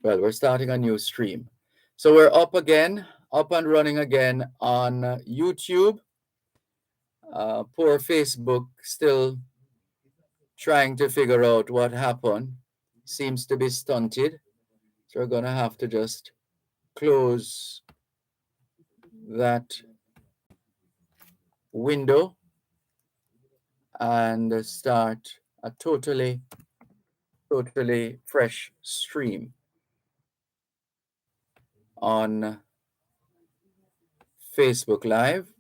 Well, we're starting a new stream. So we're up again, up and running again on YouTube. Poor Facebook still trying to figure out what happened. Seems to be stunted. So we're going to have to just close that window and start a totally fresh stream on Facebook Live.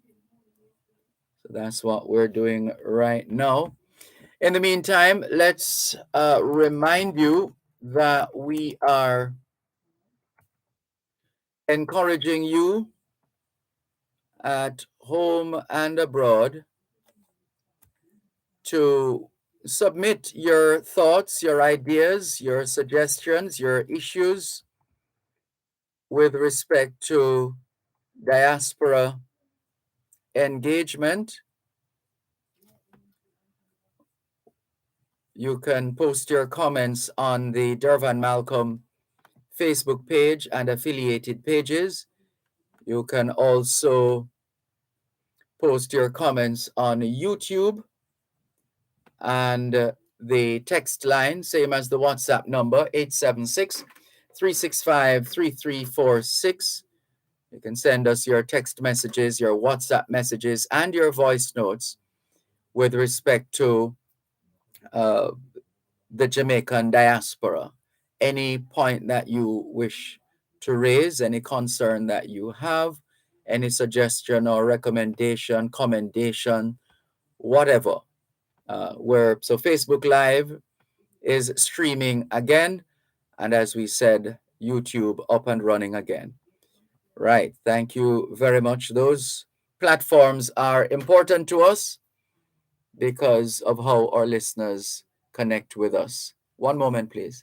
So that's what we're doing right now. In the meantime, let's remind you that we are encouraging you at home and abroad to submit your thoughts, your ideas, your suggestions, your issues with respect to diaspora engagement. You can post your comments on the Dervan Malcolm Facebook page and affiliated pages. You can also post your comments on YouTube and the text line, same as the WhatsApp number, 876-365-3346. You can send us your text messages, your WhatsApp messages, and your voice notes with respect to uh, the Jamaican diaspora. Any point that you wish to raise, any concern that you have, any suggestion or recommendation, commendation, whatever. So Facebook Live is streaming again, and as we said, YouTube up and running again. Right. Thank you very much. Those platforms are important to us because of how our listeners connect with us. One moment, please.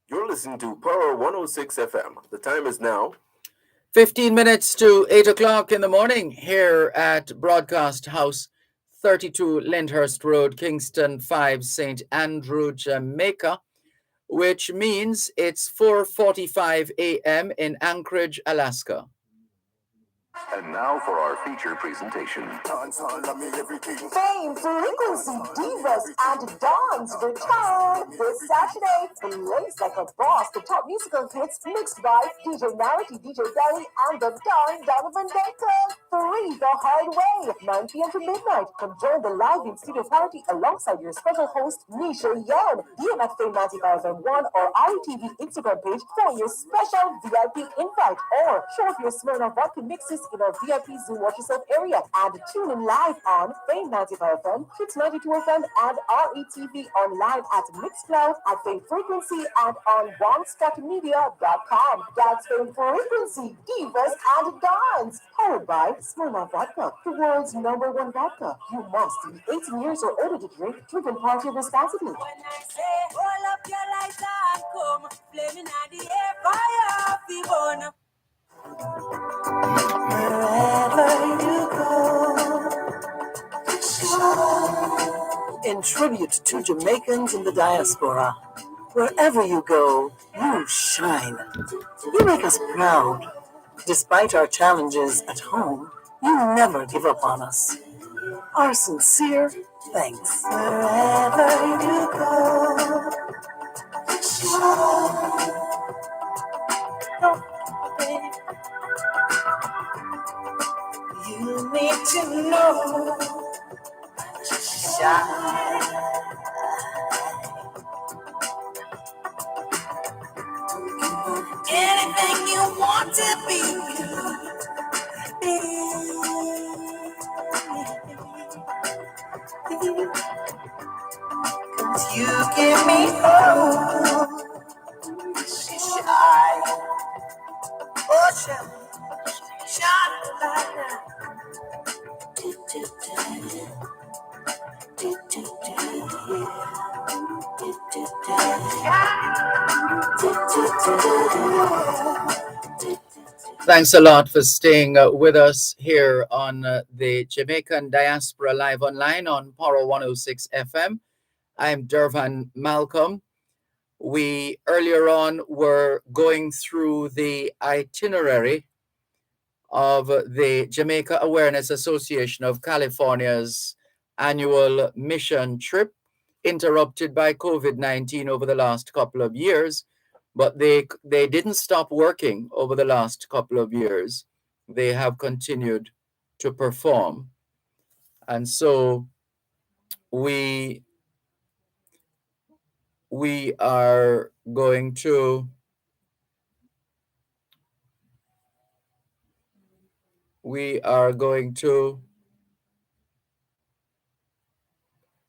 You're listening to Power 106 FM. The time is now 15 minutes to 8 o'clock in the morning here at Broadcast House 32 Lyndhurst Road, Kingston 5, St. Andrew, Jamaica, which means it's 4:45 a.m. in Anchorage, Alaska. And now for our feature presentation. Fame, frequency, divas, and Dons return this Saturday. Blaze like a boss, the top musical hits mixed by DJ Narity, DJ Belly, and the Don Donovan Baker. Free the hard way, 9 p.m. to midnight. Come join the live in studio party alongside your special host, Nisha Yan. DM at Fame 95.1 or ITV Instagram page for your special VIP invite, or show off your Smirnoff vodka mixes in our VIP Zoom Watch Yourself area, and tune in live on Fame 95 FM, Hits 92 FM, and RETV online at Mixcloud, at Fame Frequency, and on OneStackMedia.com. That's Fame Frequency, Divas and Dons, powered by Smirnoff Vodka, the world's #1 vodka. You must be 18 years or older to drink. Drink and party responsibly. When I say, hold up your lights and come, flaming at the air, fire, fever. Wherever you go, in tribute to Jamaicans in the diaspora, wherever you go, you shine. You make us proud. Despite our challenges at home, you never give up on us. Our sincere thanks. Wherever you go, shine. You need to know, shine. Anything you want to be, cause you give me hope. Shine, oh shine, shine like that. Thanks a lot for staying with us here on the Jamaican Diaspora Live Online on Power 106 FM. I'm Dervan Malcolm. We earlier on were going through the itinerary of the Jamaica Awareness Association of California's annual mission trip, interrupted by COVID-19 over the last couple of years. But they didn't stop working over the last couple of years. They have continued to perform. And so we are going to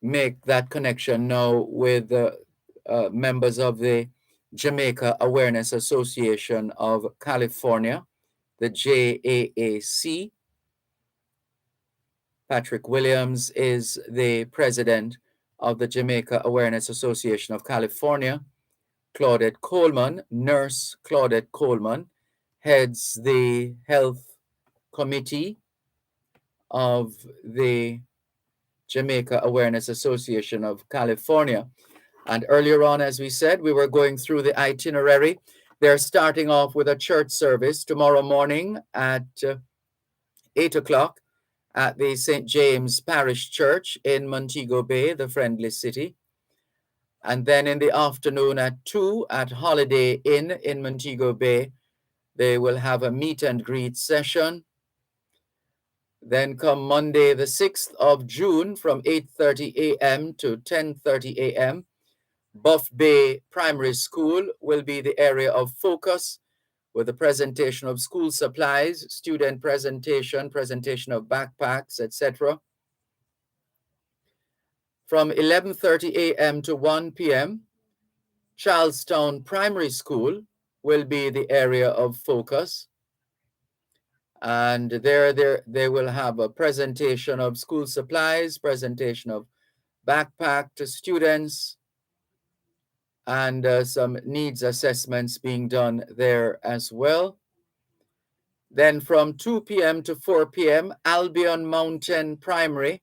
make that connection now with members of the Jamaica Awareness Association of California, the JAAC. Patrick Williams is the president of the Jamaica Awareness Association of California. Claudette Coleman, Nurse Claudette Coleman, heads the health committee of the Jamaica Awareness Association of California. And earlier on, as we said, we were going through the itinerary. They're starting off with a church service tomorrow morning at 8 o'clock at the St. James Parish Church in Montego Bay, the Friendly City. And then in the afternoon at 2 at Holiday Inn in Montego Bay, they will have a meet and greet session. Then come Monday, the 6th of June from 8:30 a.m. to 10:30 a.m., Buff Bay Primary School will be the area of focus with the presentation of school supplies, student presentation of backpacks, etc. From 11:30 a.m. to 1 p.m., Charlestown Primary School will be the area of focus. And there they will have a presentation of school supplies, presentation of backpack to students, and some needs assessments being done there as well. Then from 2 p.m. to 4 p.m., Albion Mountain Primary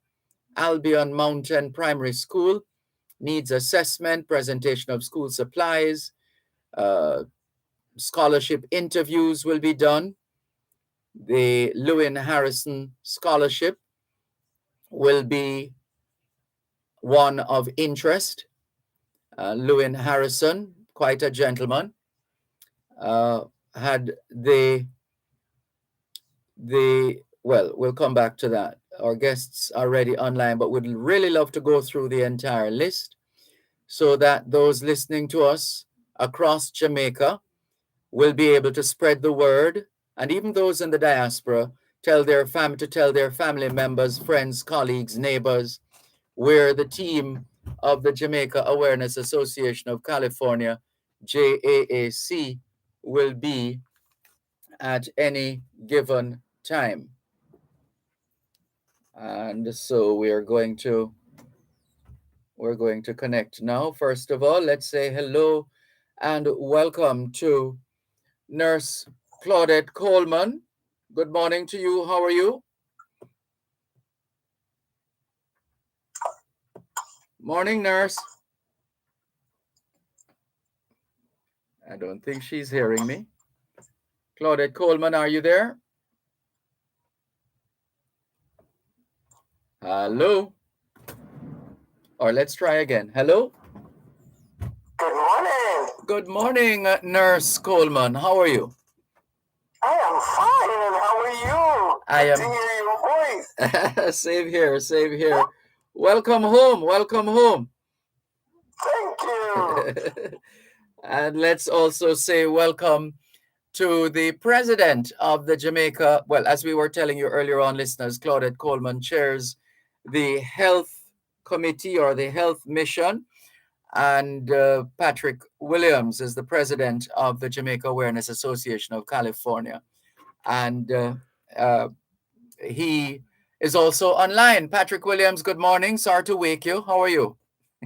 School, needs assessment, presentation of school supplies, scholarship interviews will be done. The Lewin Harrison Scholarship will be one of interest. Lewin Harrison, quite a gentleman, had well, we'll come back to that. Our guests are already online, but we'd really love to go through the entire list so that those listening to us across Jamaica will be able to spread the word, and even those in the diaspora tell their family members, friends, colleagues, neighbors, where the team of the Jamaica Awareness Association of California, JAAC, will be at any given time. And so we're going to connect now. First of all, let's say hello and welcome to Nurse Claudette Coleman. Good morning to you. How are you? Morning, nurse. I don't think she's hearing me. Claudette Coleman, are you there? Hello? Or let's try again. Hello? Good morning. Good morning, Nurse Coleman. How are you? I am fine, and how are you? I Good am. to hear your voice. Same here, same here. Welcome home, welcome home. Thank you. And let's also say welcome to the president of the Jamaica, well, as we were telling you earlier on, listeners, Claudette Coleman chairs the health committee or the health mission, and Patrick Williams is the president of the Jamaica Awareness Association of California. And he is also online. Patrick Williams, good morning. Sorry to wake you. How are you?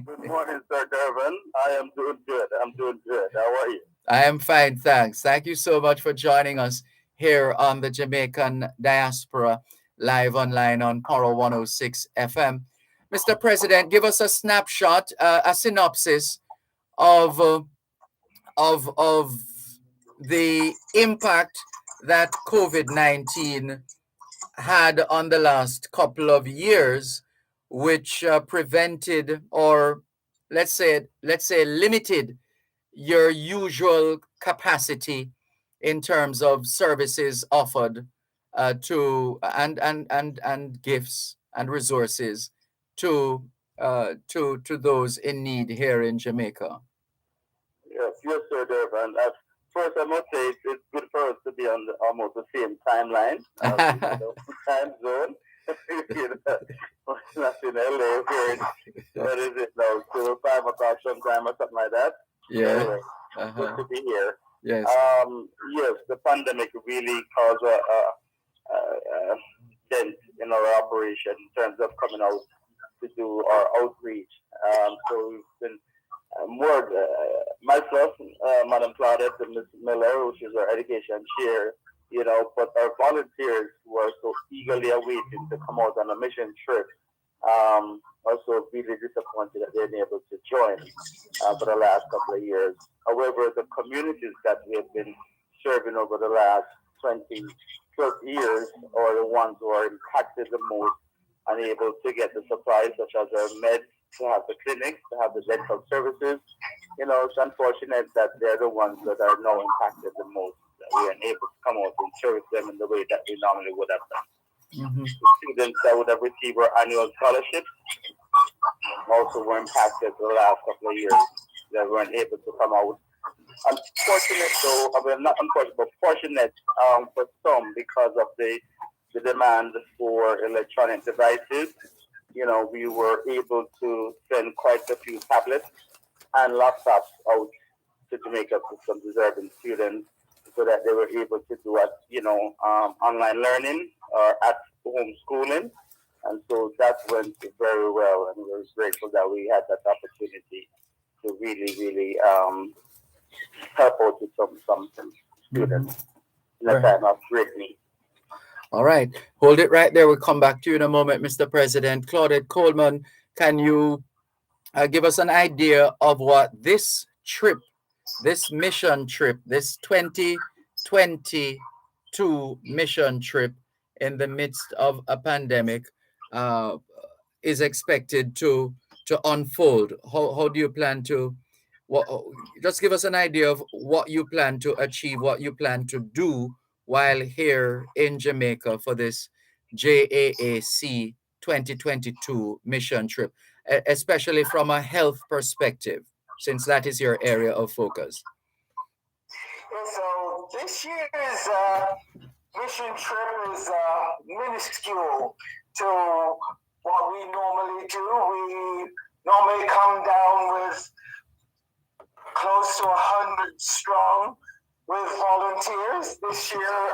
Good morning, Sir Dervan. I am doing good. How are you? I am fine, thanks. Thank you so much for joining us here on the Jamaican Diaspora live online on Power 106 FM. Mr. President, give us a snapshot, a synopsis of of the impact that COVID-19 had on the last couple of years, which prevented, or let's say limited your usual capacity in terms of services offered and gifts and resources to those in need here in Jamaica. Yes, sir, Dervan. First, I must say it's good for us to be on almost the same timeline, time zone. Not in LA, here in, what is it now, 5 o'clock sometime or something like that. Yeah. Anyway, good Uh-huh. to be here. Yes. Yes, the pandemic really caused a dent in our operation in terms of coming out to do our outreach. So we've been more myself, Madam Claudette, and Ms. Miller, which is our education chair, but our volunteers were so eagerly awaiting to come out on a mission trip. Also really disappointed that they weren't able to join for the last couple of years. However, the communities that we have been serving over the last 20 plus years are the ones who are impacted the most, unable to get the supplies such as our meds, to have the clinics, to have the dental services. It's unfortunate that they're the ones that are now impacted the most. That we are able to come out and service them in the way that we normally would have done. Mm-hmm. The students that would have received our annual scholarships also were impacted for the last couple of years. They weren't able to come out. Unfortunate though, not unfortunate, but fortunate for some because of the demand for electronic devices. We were able to send quite a few tablets and laptops out to Jamaica to some deserving students so that they were able to do online learning or at home schooling. And so that went very well, and we're grateful that we had that opportunity to really, really help out with some students in a time of great need. All right. Hold it right there. We'll come back to you in a moment, Mr. President. Claudette Coleman, can you give us an idea of what this trip, this mission trip, this 2022 mission trip in the midst of a pandemic is expected to unfold? How do you plan to, just give us an idea of what you plan to achieve, what you plan to do while here in Jamaica for this JAAC 2022 mission trip, especially from a health perspective, since that is your area of focus. So this year's mission trip is minuscule to what we normally do. We normally come down with close to 100 strong with volunteers. This year,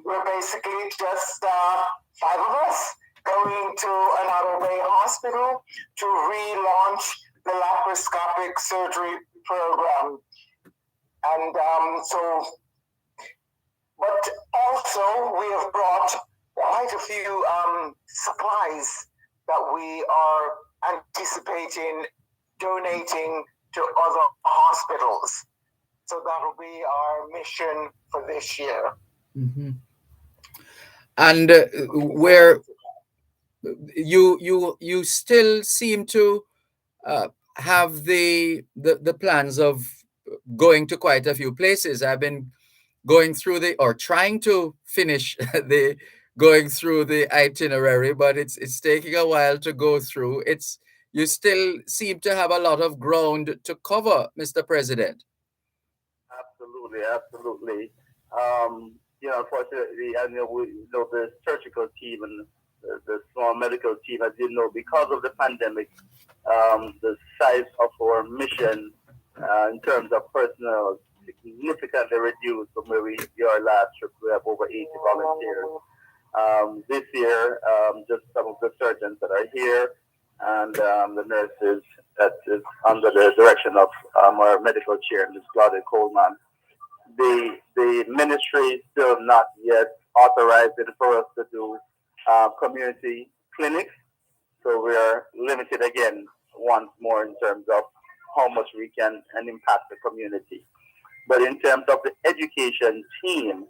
we're basically just 5 of us going to an out-of-way hospital to relaunch the laparoscopic surgery program. And but also we have brought quite a few supplies that we are anticipating donating to other hospitals. So that'll be our mission for this year. Mm-hmm. And where you still seem to have the plans of going to quite a few places. I've been going through trying to finish going through the itinerary, but it's taking a while to go through. You still seem to have a lot of ground to cover, Mr. President. Absolutely. Unfortunately, I know the surgical team and the small medical team, as you know, because of the pandemic, the size of our mission in terms of personnel significantly reduced from where we were last trip. We have over 80 volunteers. This year, just some of the surgeons that are here and the nurses that is under the direction of our medical chair, Ms. Claudette Coleman. The ministry is still not yet authorized for us to do community clinics. So we are limited again once more in terms of how much we can impact the community. But in terms of the education team,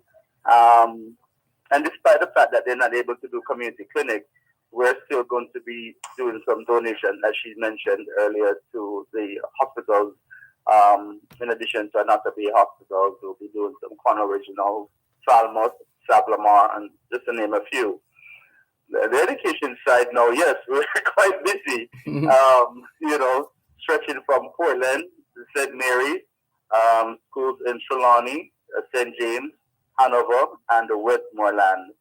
and despite the fact that they're not able to do community clinics, we're still going to be doing some donation, as she mentioned earlier, to the hospitals. In addition to Anata Bay hospitals, we'll be doing some Corner Regional, Falmouth, Sablamar, and just to name a few. The education side now, yes, we're quite busy. Stretching from Portland to St. Mary, schools in Trelawney, St. James, Hanover, and Westmoreland.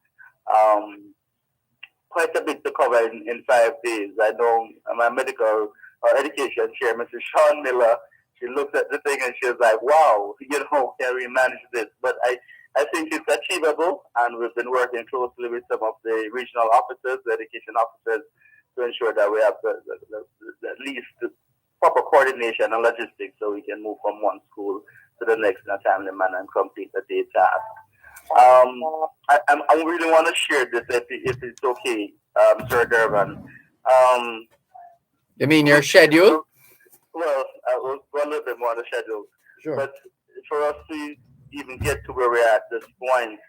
Quite a bit to cover in 5 days. I know my medical education chair, Mrs. Sean Miller, she looked at the thing and she was like, wow, can we manage this? But I think it's achievable, and we've been working closely with some of the regional officers, the education officers, to ensure that we have the at least the proper coordination and logistics so we can move from one school to the next in a timely manner and complete the day task. I really want to share this if it's okay, Sir Dervan. You mean your schedule? Well, we'll go a little bit more on the schedule. Sure. But for us to even get to where we're at this point,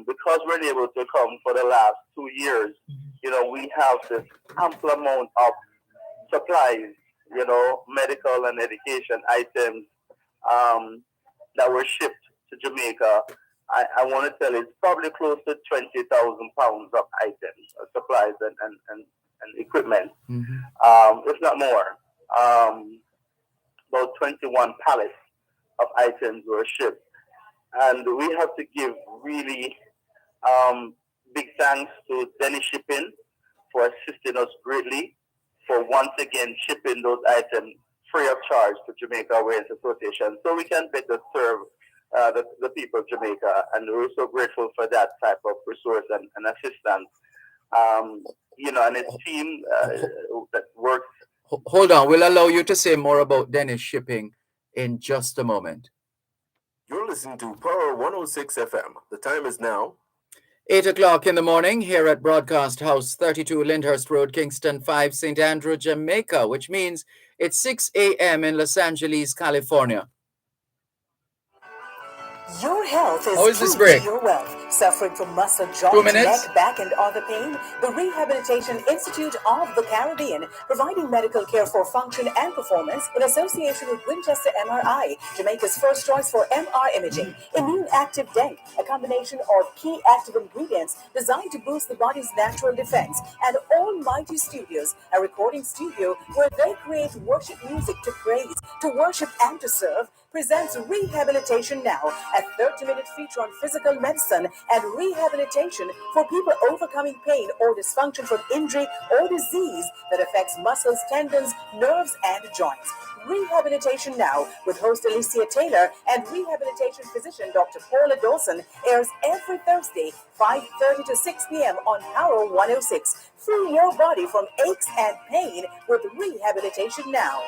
because we're able to come for the last 2 years, we have this ample amount of supplies, medical and education items that were shipped to Jamaica. I want to tell you, it's probably close to 20,000 pounds of items, supplies and equipment, if not more. About 21 pallets of items were shipped. And we have to give really big thanks to Denny Shipping for assisting us greatly, for once again shipping those items free of charge to Jamaica Awareness Association so we can better serve the people of Jamaica. And we're so grateful for that type of resource and assistance. And his team that works. Hold on, we'll allow you to say more about Dennis Shipping in just a moment. You're listening to Power 106 FM. The time is now 8 o'clock in the morning here at Broadcast House 32 Lyndhurst Road, Kingston 5, St. Andrew, Jamaica, which means it's 6 a.m. in Los Angeles, California. Your health is How is this key break? to your wealth. Suffering from muscle, 2 joint, minutes? neck, back, and other pain? The Rehabilitation Institute of the Caribbean, providing medical care for function and performance in association with Winchester MRI, Jamaica's first choice for MR imaging. Immune Active Denk, a combination of key active ingredients designed to boost the body's natural defense. And Almighty Studios, a recording studio where they create worship music to praise, to worship, and to serve, presents Rehabilitation Now, a 30-minute feature on physical medicine and rehabilitation for people overcoming pain or dysfunction from injury or disease that affects muscles, tendons, nerves, and joints. Rehabilitation Now, with host Alicia Taylor and rehabilitation physician Dr. Paula Dawson, airs every Thursday, 5:30 to 6 p.m. on Power 106. Free your body from aches and pain with Rehabilitation Now.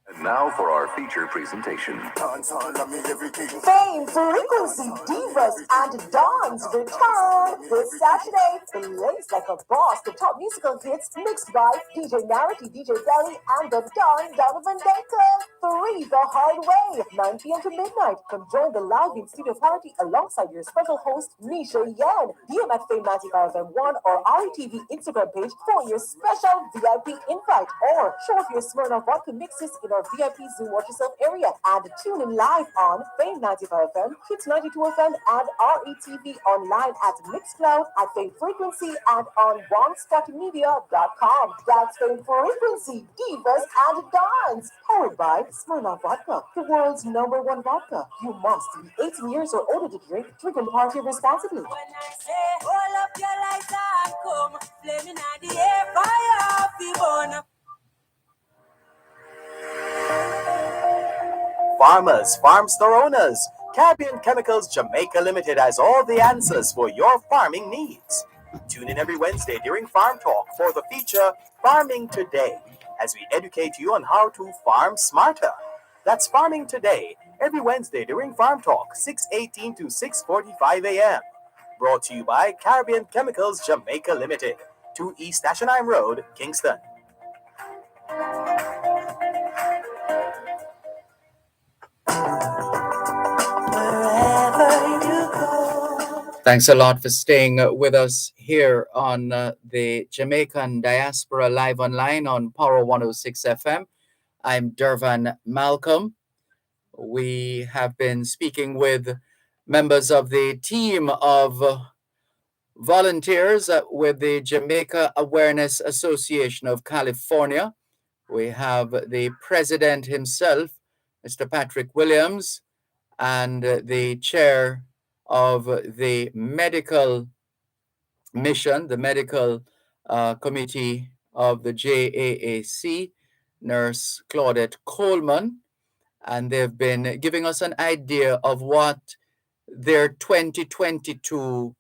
And now for our feature presentation. Fame, frequency, divas, and dons return this Saturday. Blaze like a boss, the top musical hits mixed by DJ Narity, DJ Belly, and the Don Donovan Baker. 3 the hard way, 9 p.m. to midnight. Come join the live in studio party alongside your special host, Misha Yan. DM at Fame 95 FM1 or RETV Instagram page for your special VIP invite. Or show off your Smirnoff vodka mixes in our VIP Zoom Watch Yourself area and tune in live on Fame 95 FM, Hits 92 FM, and RETV online at Mixcloud, at Fame Frequency, and on OneSpotMedia.com. That's Fame Frequency, Divas and Dons, powered by Smirnoff Vodka, the world's #1 vodka. You must be 18 years or older to drink. Drink and party responsibly. When I say, hold up your lights and come, flaming at the air, fire off the bone. Farmers, farm store owners, Caribbean Chemicals Jamaica Limited has all the answers for your farming needs. Tune in every Wednesday during Farm Talk for the feature Farming Today, as we educate you on how to farm smarter. That's Farming Today, every Wednesday during Farm Talk, 6:18 to 6:45 a.m. Brought to you by Caribbean Chemicals Jamaica Limited. 2 East Ashenheim Road, Kingston. Thanks a lot for staying with us here on the Jamaican Diaspora Live Online on Power 106 FM. I'm Dervan Malcolm. We have been speaking with members of the team of volunteers with the Jamaica Awareness Association of California. We have the president himself, Mr. Patrick Williams, and the chair of the medical mission, the medical committee of the JAAC, Nurse Claudette Coleman. And they've been giving us an idea of what their 2022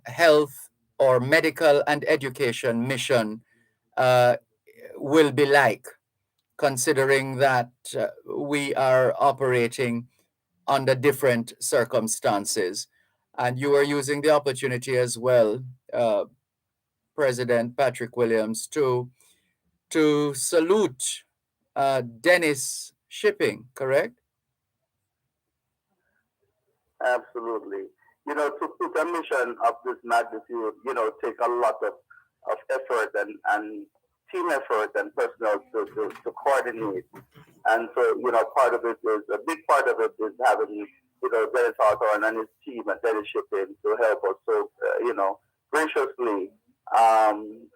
health or medical and education mission will be like, considering that we are operating under different circumstances. And you are using the opportunity as well, President Patrick Williams, to salute Dennis Shipping, correct? Absolutely. To put a mission of this magnitude, take a lot of effort and team effort and personnel to coordinate. And so, part of it is, a big part of it is having, Dennis Hawthorne and his team at Dennis Shipping to help us. So, graciously,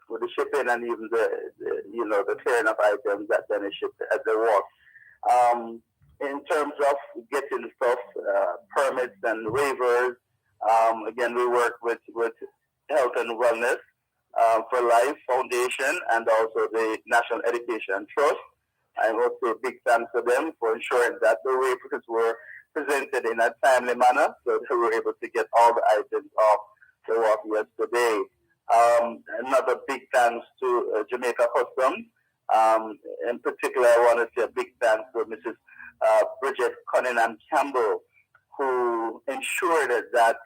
with the shipping and even the clearing of items that Dennis shipped at the wharf. In terms of getting stuff, permits and waivers, again, we work with Health and Wellness for Life Foundation and also the National Education Trust. I will say big thanks to them for ensuring that the waivers were presented in a timely manner so they were able to get all the items off the wharf yesterday. Another big thanks to Jamaica Customs. In particular, I want to say a big thanks to Mrs. Bridget Cunningham Campbell, who ensured that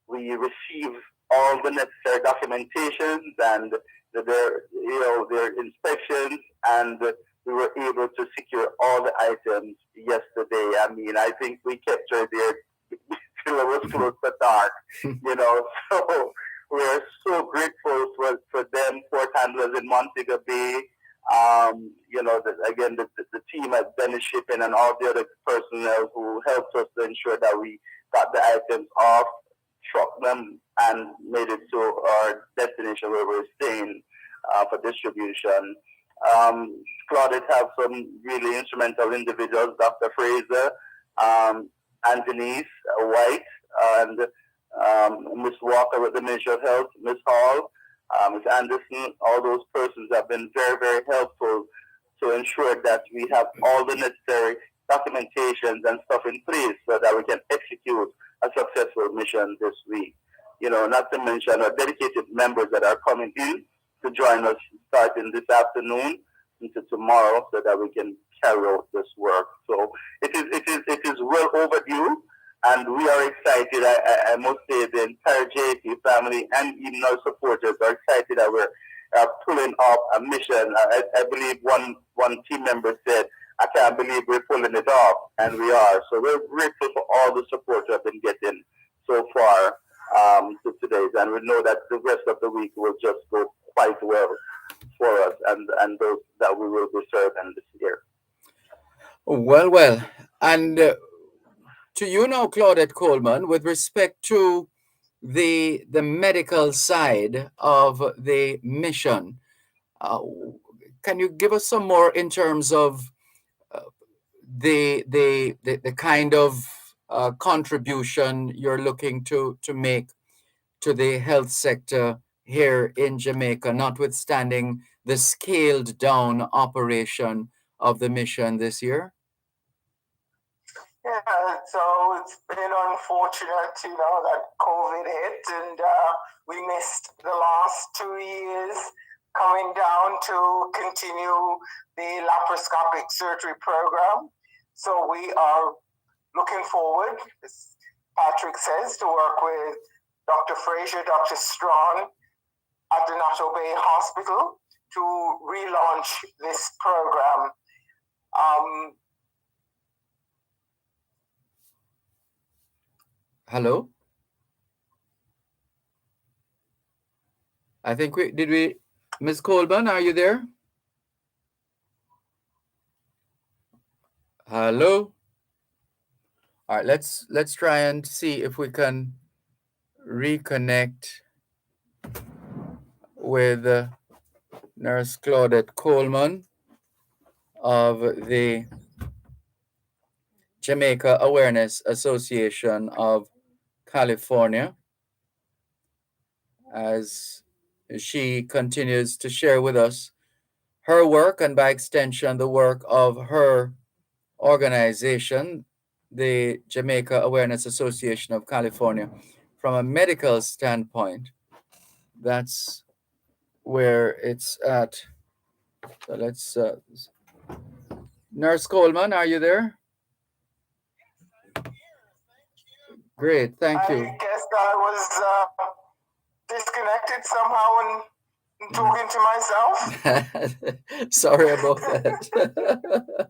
we receive all the necessary documentations and their inspections, and we were able to secure all the items yesterday. I mean, I think we kept her there till it was close to dark, so we're so grateful for them, port handlers in Montego Bay, the team at Dennis Shipping and all the other personnel who helped us to ensure that we got the items off, trucked them, and made it to our destination where we're staying for distribution. Claudette have some really instrumental individuals, Dr. Fraser, Anthony's White, and Miss Walker with the Ministry of Health, Miss Hall, Ms. Anderson. All those persons have been very, very helpful to ensure that we have all the necessary documentations and stuff in place so that we can execute a successful mission this week. Not to mention our dedicated members that are coming in to join us starting this afternoon into tomorrow so that we can carry out this work. So it is well overdue. And we are excited. I must say the entire JP family and even our supporters are excited that we're pulling off a mission. I believe one team member said, I can't believe we're pulling it off, and we are. So we're grateful for all the support we've been getting so far to today. And we know that the rest of the week will just go quite well for us and those that we will be serving this year. Well. And to you now, Claudette Coleman, with respect to the medical side of the mission, can you give us some more in terms of the kind of contribution you're looking to make to the health sector here in Jamaica, notwithstanding the scaled down operation of the mission this year? Yeah, so it's been unfortunate, that COVID hit and we missed the last 2 years coming down to continue the laparoscopic surgery program. So we are looking forward, as Patrick says, to work with Dr. Fraser, Dr. Strawn, at the Nato Bay Hospital to relaunch this program. Hello? I think Ms. Coleman, are you there? Hello? All right, let's try and see if we can reconnect with Nurse Claudette Coleman of the Jamaica Awareness Association of California, as she continues to share with us her work and by extension the work of her organization, the Jamaica Awareness Association of California, from a medical standpoint. That's where it's at. So let's Nurse Coleman, are you there? Great, thank you. I guess I was disconnected somehow and talking to myself. Sorry about that.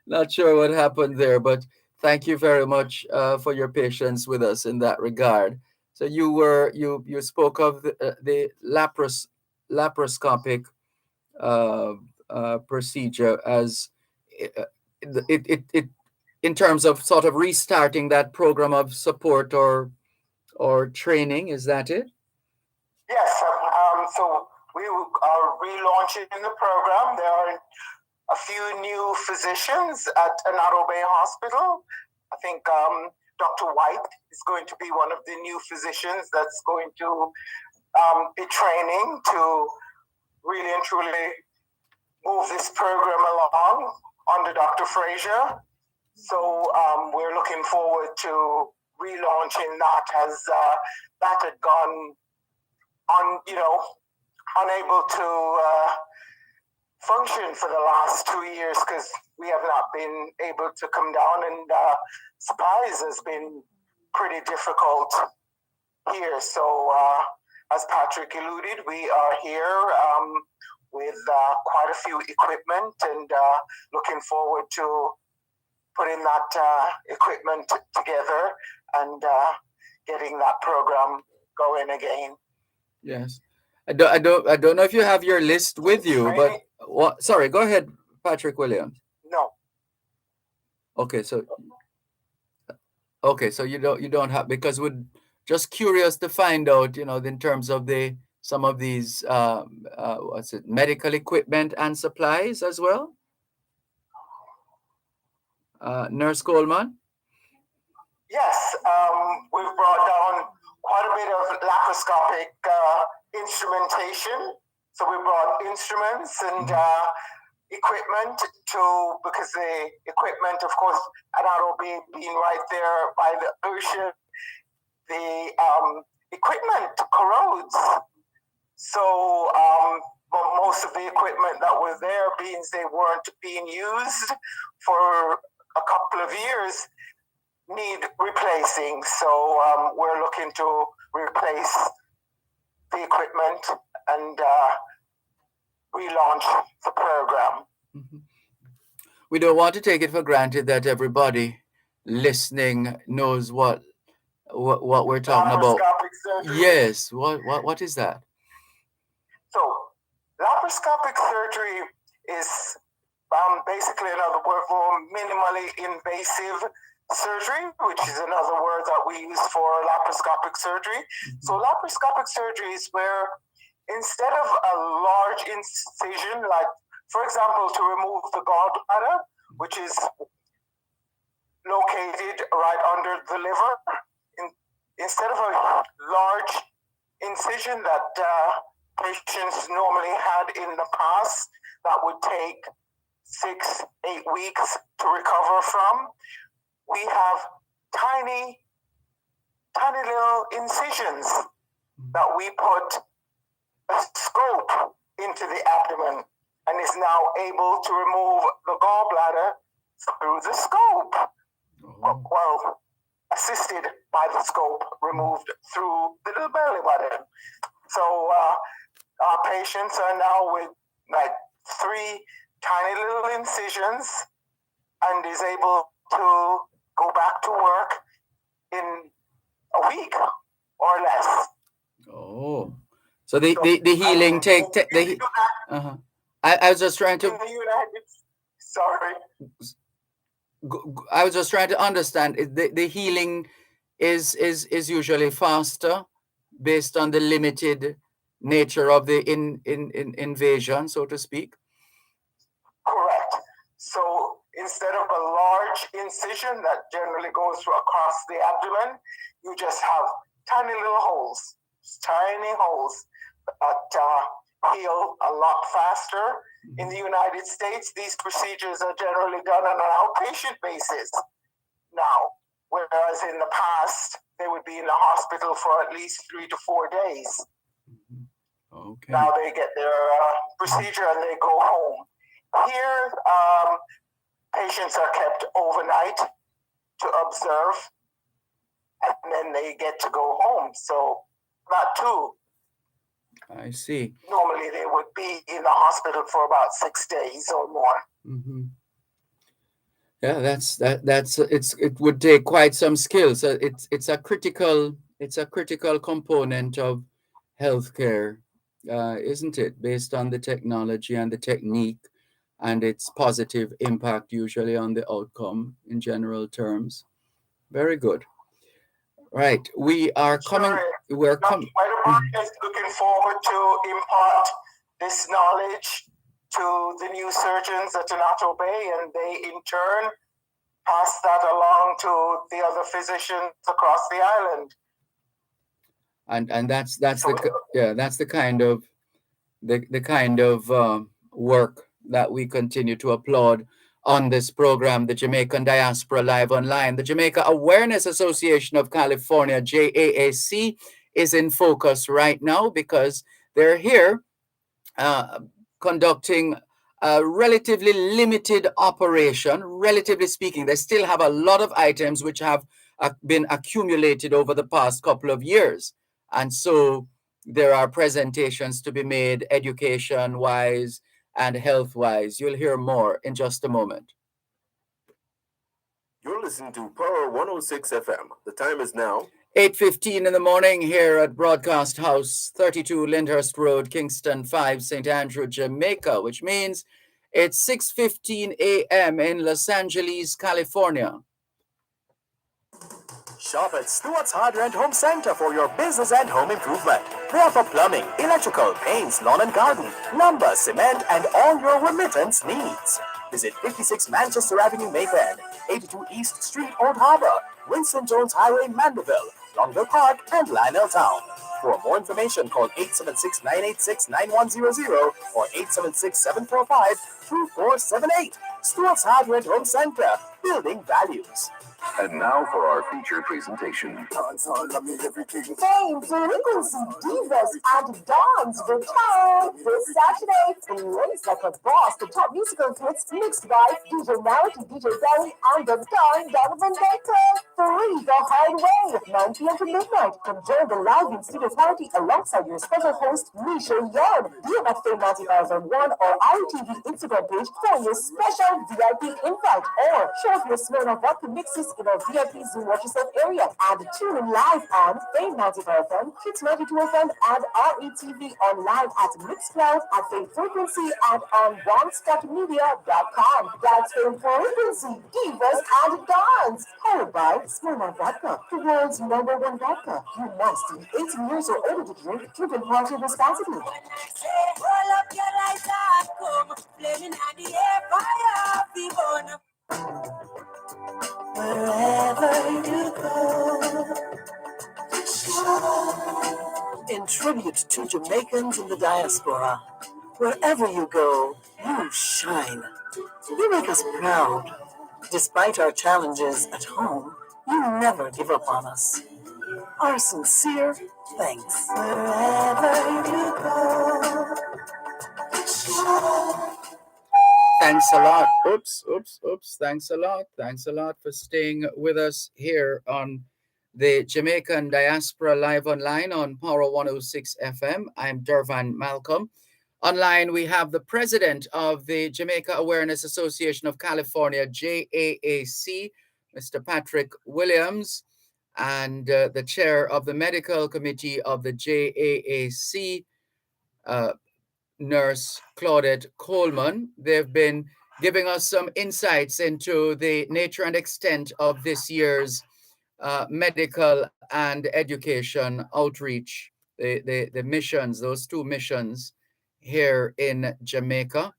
Not sure what happened there, but thank you very much for your patience with us in that regard. So you spoke of the laparoscopic procedure as it in terms of sort of restarting that program of support or training. Is that it? Yes. So we are relaunching the program. There are a few new physicians at Anado Bay Hospital. I think Dr. White is going to be one of the new physicians that's going to be training to really and truly move this program along under Dr. Frazier. So we're looking forward to relaunching that, as that had gone unable to function for the last 2 years because we have not been able to come down, and supplies has been pretty difficult here. So as Patrick alluded, we are here with quite a few equipment and looking forward to putting that equipment together and getting that program going again. Yes. I don't know if you have your list with you, but sorry, go ahead, Patrick Williams. No. Okay, so you don't have, because we're just curious to find out, in terms of some of these medical equipment and supplies as well. Nurse Coleman? Yes, we've brought down quite a bit of laparoscopic instrumentation. So we brought instruments and equipment because the equipment, of course, at Anado Bay being right there by the ocean, the equipment corrodes. So most of the equipment that was there, being they weren't being used for a couple of years, need replacing. So we're looking to replace the equipment and relaunch the program. Mm-hmm. We don't want to take it for granted that everybody listening knows what we're talking about. Surgery. Yes. What is that? So laparoscopic surgery is basically another word for minimally invasive surgery, which is another word that we use for laparoscopic surgery. Mm-hmm. So laparoscopic surgery is where instead of a large incision, like, for example, to remove the gallbladder, which is located right under the liver, instead of a large incision that patients normally had in the past that would take 6-8 weeks to recover from, we have tiny little incisions that we put a scope into the abdomen and is now able to remove the gallbladder through the scope. Oh. Well, assisted by the scope removed through the little belly button. So Our patients are now with like 3 tiny little incisions and is able to go back to work in a week or less. Oh, so the healing I was just trying to. In the United, sorry. I was just trying to understand. The healing is usually faster based on the limited nature of the invasion, so to speak. Correct. So instead of a large incision that generally goes across the abdomen, you just have tiny little holes, that heal a lot faster. In the United States, these procedures are generally done on an outpatient basis now, whereas in the past, they would be in the hospital for at least 3 to 4 days. Okay. Now they get their procedure and they go home. Here, patients are kept overnight to observe, and then they get to go home. So, not 2. I see. Normally, they would be in the hospital for about 6 days or more. Mm-hmm. Yeah, it would take quite some skill. So it's a critical component of healthcare, isn't it? Based on the technology and the technique, and its positive impact usually on the outcome in general terms. Very good. Right, we are coming. We're coming. Is looking forward to impart this knowledge to the new surgeons at Donato Bay, and they in turn pass that along to the other physicians across the island. And that's the kind of work that we continue to applaud on this program, the Jamaican Diaspora Live Online. The Jamaica Awareness Association of California, JAAC, is in focus right now because they're here conducting a relatively limited operation. Relatively speaking, they still have a lot of items which have been accumulated over the past couple of years. And so there are presentations to be made education-wise and health-wise. You'll hear more in just a moment. You're listening to Power 106 FM. The time is now 8:15 in the morning here at Broadcast House, 32 Lyndhurst Road, Kingston 5, St. Andrew, Jamaica, which means it's 6:15 a.m. in Los Angeles, California. Shop at Stewart's Hardware and Home Center for your business and home improvement. They offer plumbing, electrical, paints, lawn and garden, lumber, cement, and all your remittance needs. Visit 56 Manchester Avenue, Mayfair, 82 East Street, Old Harbor, Winston Jones Highway, Mandeville, Longville Park, and Lionel Town. For more information, call 876-986-9100 or 876-745-2478. Stewart's Hardware and Home Center, building values. And now for our feature presentation. Fame, frequency, divas, and dons return this Saturday. Blaze like a boss, the top musical hits mixed by DJ Narity, DJ Belly, and the Don Donovan Baker. Free the hard way, 9 p.m. to midnight. Come join the live in studio party alongside your special host, Misha Young. DM at Fame 9501 or ITV Instagram page for your special VIP invite. Or show off your smell of vodka mixes in our VIP Zoom Watch Yourself area. And tune in live on Fame 95 FM, Hits 92 FM, and RETV online at Mixcloud, at Fame Frequency, and on OneStopMedia.com. That's Fame Frequency, Divas and Dons. Powered by Smirnoff Vodka, the world's #1 vodka. You must be 18 years or older to drink. Drink and party responsibly. Roll up your lights and come, flaming at the air, fire, fever. Wherever you go, in tribute to Jamaicans in the diaspora, wherever you go, you shine. You make us proud. Despite our challenges at home, you never give up on us. Our sincere thanks. Wherever you go, shine. Thanks a lot. Oops. Thanks a lot for staying with us here on the Jamaican Diaspora live online on Power 106 FM. I'm Dervan Malcolm. Online, we have the president of the Jamaica Awareness Association of California, JAAC, Mr. Patrick Williams, and the chair of the medical committee of the JAAC, Nurse Claudette Coleman. They've been giving us some insights into the nature and extent of this year's medical and education outreach, the missions, those two missions here in Jamaica.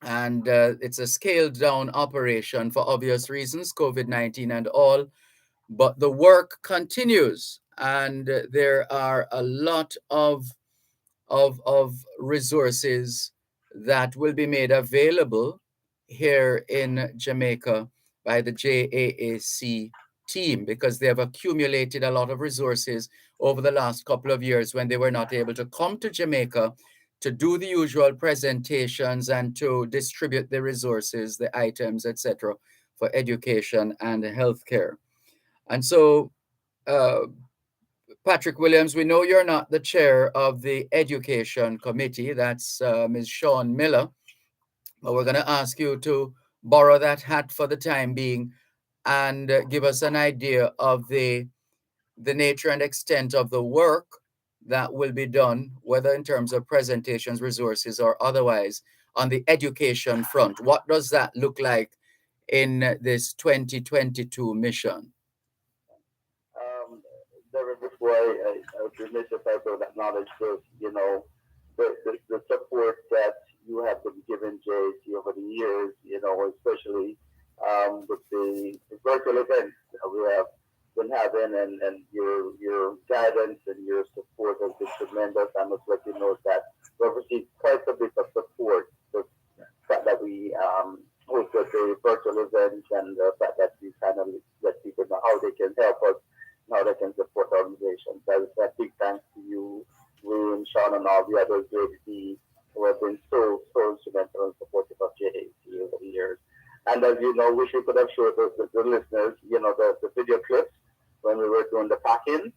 And it's a scaled down operation for obvious reasons, COVID-19 and all, but the work continues. And there are a lot of resources that will be made available here in Jamaica by the JAAC team, because they have accumulated a lot of resources over the last couple of years when they were not able to come to Jamaica to do the usual presentations and to distribute the resources, the items, etc., for education and healthcare. And so, Patrick Williams, we know you're not the chair of the education committee. That's Ms. Sean Miller. But we're going to ask you to borrow that hat for the time being and give us an idea of the nature and extent of the work that will be done, whether in terms of presentations, resources, or otherwise, on the education front. What does that look like in this 2022 mission? Before I would remiss if I don't acknowledge the support that you have been giving JAC over the years, especially with the virtual events that we have been having, and your guidance and your support has been tremendous. I must let you know that we've received quite a bit of support. The fact that we hosted the virtual events, and the fact that we kind of let people know how they can help us, how they can support the organization. So a big thanks to you, William, Sean, and all the others who have been so instrumental and supportive of JAC over the years. And as you know, wish we could have showed the listeners, the video clips when we were doing the packing,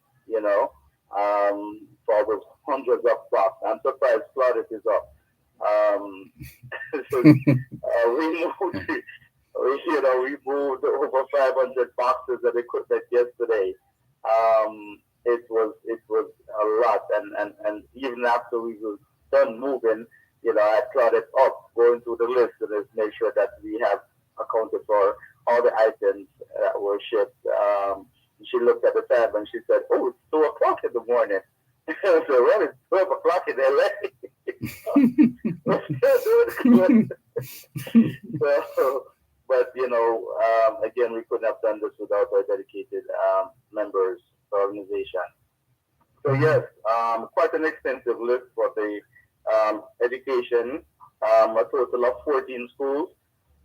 for those hundreds of boxes. I'm surprised Claudette is up. So, we moved over 500 boxes of equipment yesterday. It was a lot, and even after we were done moving, I had Claudette up going through the list and just make sure that we have accounted for all the items that were shipped. She looked at the time and she said, "Oh, it's 2:00 in the morning." I said, "Well, it's 12:00 in LA." But again, we couldn't have done this without our dedicated members of the organization. So yes, quite an extensive list for the education. A total of 14 schools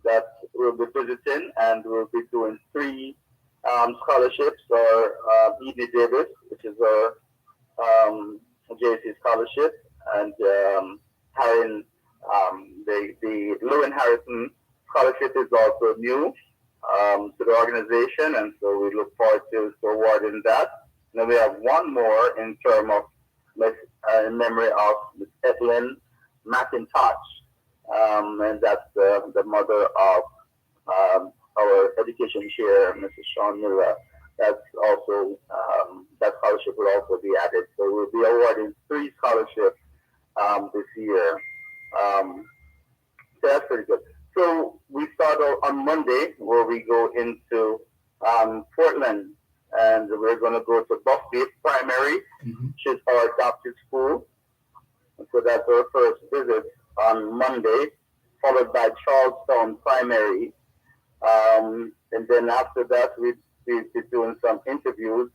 that we'll be visiting, and we'll be doing 3 scholarships, or E.D. Davis, which is our JC scholarship, and the Lewin Harrison scholarship is also new to the organization, and so we look forward to awarding that. Now we have one more in terms of in memory of Miss Evelyn McIntosh, and that's the mother of our education chair, Mrs. Sean Miller. That's also that scholarship will also be added. So we'll be awarding 3 scholarships this year. So that's pretty good. So we start on Monday, where we go into Portland, and we're going to go to Buffalo Primary, which is our adopted school. And so that's our first visit on Monday, followed by Charlestown Primary. And then after that, we'll be doing some interviews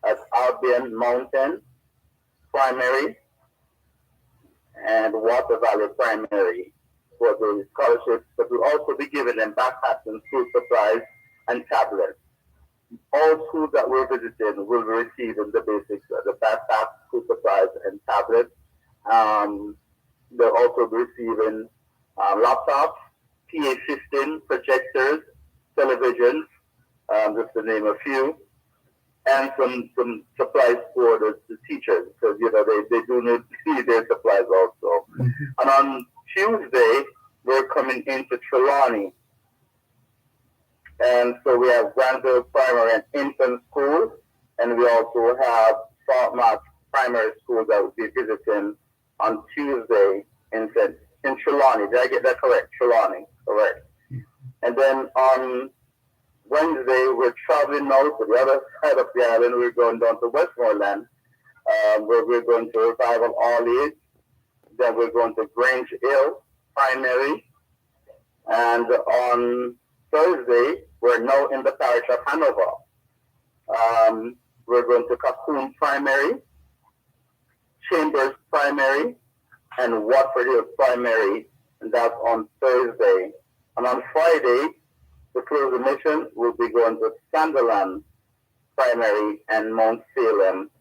at Albion Mountain Primary and Water Valley Primary for the scholarships, but we'll also be giving them backpacks and food supplies and tablets. All schools that we're visiting will be receiving the basics, the backpacks, food supplies, and tablets. They'll also be receiving laptops, PA system, projectors, televisions, just to name a few. and some supplies for the teachers, because they do need their supplies also. And on Tuesday we're coming into Trelawney, and so we have Granville Primary and Infant School, and we also have Saltmark Primary School that will be visiting on Tuesday in Trelawney. Did I get that correct? Trelawney, correct. And then on Wednesday, we're traveling now to the other side of the island. We're going down to Westmoreland, where we're going to Revival All Age. Then we're going to Grange Hill Primary. And on Thursday, we're now in the parish of Hanover. We're going to Cocoon Primary, Chambers Primary, and Watford Hill Primary, and that's on Thursday. And on Friday, the close of mission will be going to Sunderland Primary and Mount Salem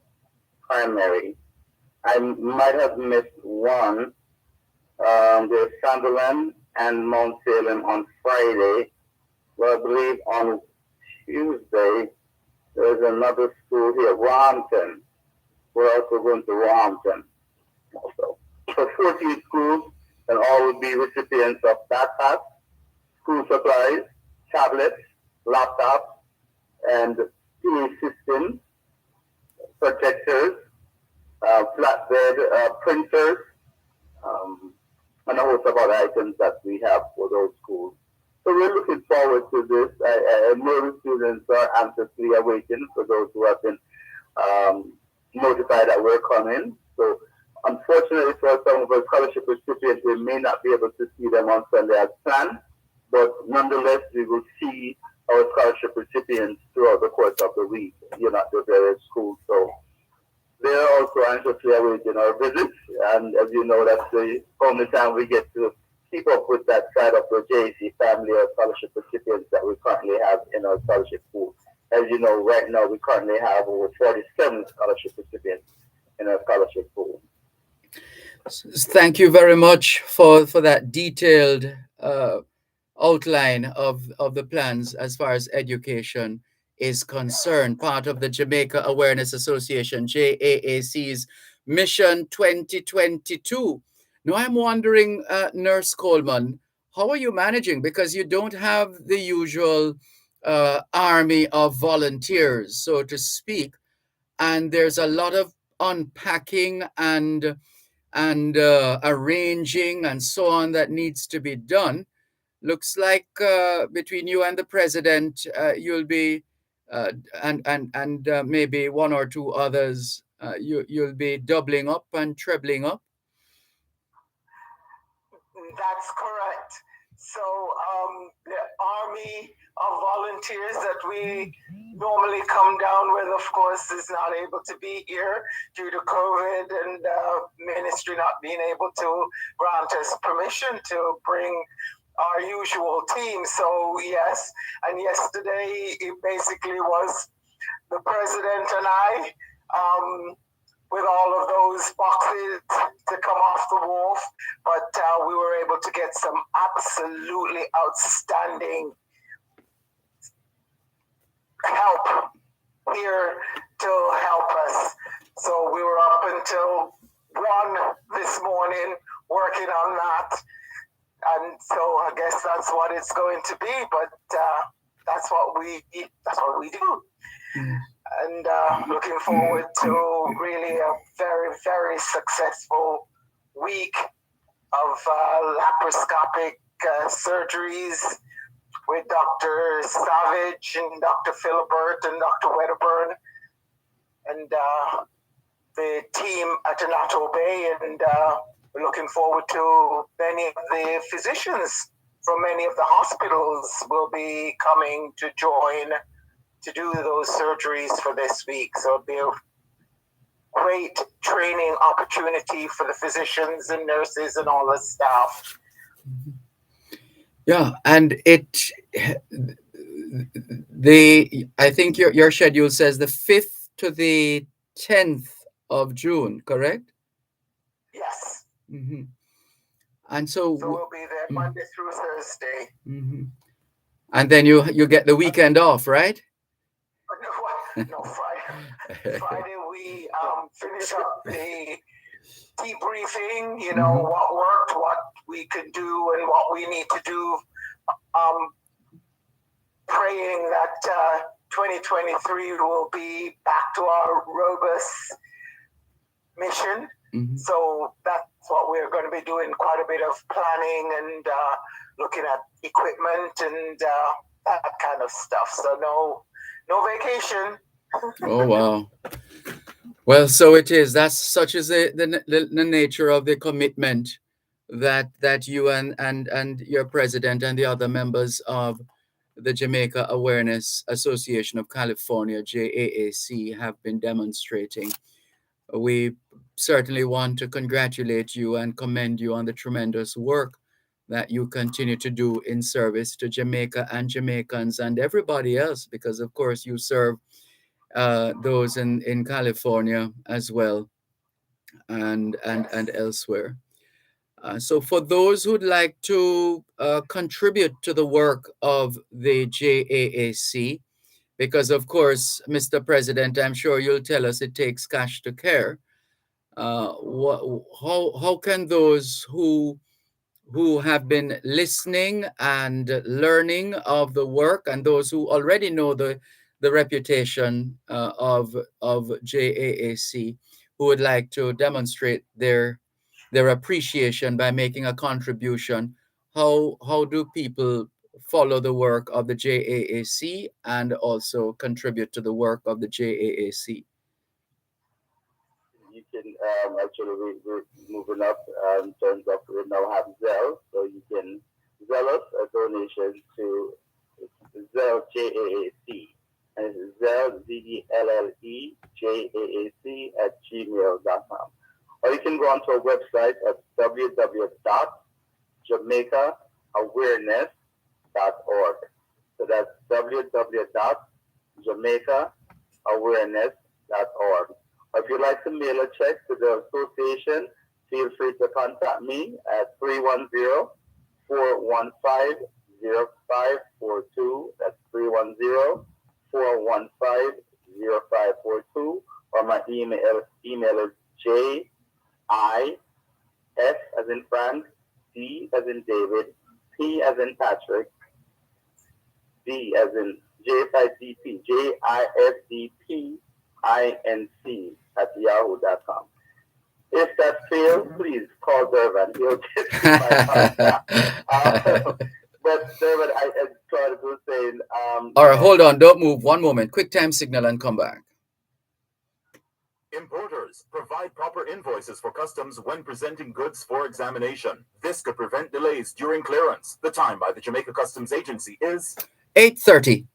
Primary. I might have missed one. There's Sunderland and Mount Salem on Friday. Well, I believe on Tuesday, there's another school here, Roehampton. We're also going to Roehampton also. So 14 schools, and all will be recipients of backpacks, school supplies, tablets, laptops, and PA systems, projectors, flatbed printers, and a host of other items that we have for those schools. So we're looking forward to this. I know the students are anxiously awaiting, for those who have been notified that we're coming. So unfortunately for some of our scholarship recipients, we may not be able to see them on Sunday as planned, but nonetheless, we will see our scholarship recipients throughout the course of the week, at the various schools. So they're also anxiously awaiting our visits, and as you know, that's the only time we get to keep up with that side of the JC family of scholarship recipients that we currently have in our scholarship pool. As you know, right now we currently have over 47 scholarship recipients in our scholarship pool. Thank you very much for that detailed outline of the plans as far as education is concerned, part of the Jamaica Awareness Association, JAAC's Mission 2022. Now I'm wondering, Nurse Coleman, how are you managing? Because you don't have the usual army of volunteers, so to speak, and there's a lot of unpacking and arranging and so on that needs to be done. Looks like between you and the president, you'll be and maybe one or two others, you'll be doubling up and trebling up. That's correct. So the army of volunteers that we normally come down with, of course, is not able to be here due to COVID and ministry not being able to grant us permission to bring our usual team. So yes, and yesterday it basically was the president and I, with all of those boxes to come off the wharf, but we were able to get some absolutely outstanding help here to help us. So we were up until 1 this morning working on that. And so I guess that's what it's going to be, but that's what we do. And looking forward to really a very, very successful week of laparoscopic surgeries with Dr. Savage and Dr. Philibert and Dr. Wedderburn and the team at Anato Bay, and we're looking forward to many of the physicians from many of the hospitals will be coming to join to do those surgeries for this week. So it'll be a great training opportunity for the physicians and nurses and all the staff. Yeah, and I think your schedule says the 5th to the 10th of June, correct? Yes. Mm-hmm. And so we'll be there Monday through Thursday. Mm-hmm. And then you get the weekend off, right? No, Friday. Friday we finish up the debriefing, you know, what worked, what we could do, and what we need to do. Praying that 2023 will be back to our robust mission. So that's what we're going to be doing, quite a bit of planning and looking at equipment and that kind of stuff. So no vacation. Oh, wow. Well, so it is. That's such is the nature of the commitment that you and your president and the other members of the Jamaica Awareness Association of California, JAAC, have been demonstrating. We certainly want to congratulate you and commend you on the tremendous work that you continue to do in service to Jamaica and Jamaicans and everybody else, because of course you serve those in California as well and elsewhere. So for those who'd like to contribute to the work of the JAAC, because of course, Mr. President, I'm sure you'll tell us it takes cash to care. How can those who have been listening and learning of the work, and those who already know the reputation of JAAC, who would like to demonstrate their appreciation by making a contribution, how do people follow the work of the JAAC and also contribute to the work of the JAAC? You can actually we're moving up in terms of we now have Zelle, so you can Zelle us a donation to Zelle JAAC, and it's Zelle ZELLE JAAC at gmail.com. Or you can go onto our website at www.jamaica.awareness.org. So that's www.jamaica.awareness.org. Or if you'd like to mail a check to the association, feel free to contact me at 310-415-0542. That's 310-415-0542. Or my email is JIF as in Frank, D as in David, P as in Patrick, D as in JIFDP, JIFDPINC at yahoo.com. If that fails, please call Dervan. He'll get my contact. But Dervan, I started to saying. All right, hold on. Don't move. One moment. Quick time signal and come back. Importers, provide proper invoices for customs when presenting goods for examination. This could prevent delays during clearance. The time by the Jamaica Customs Agency is 8:30.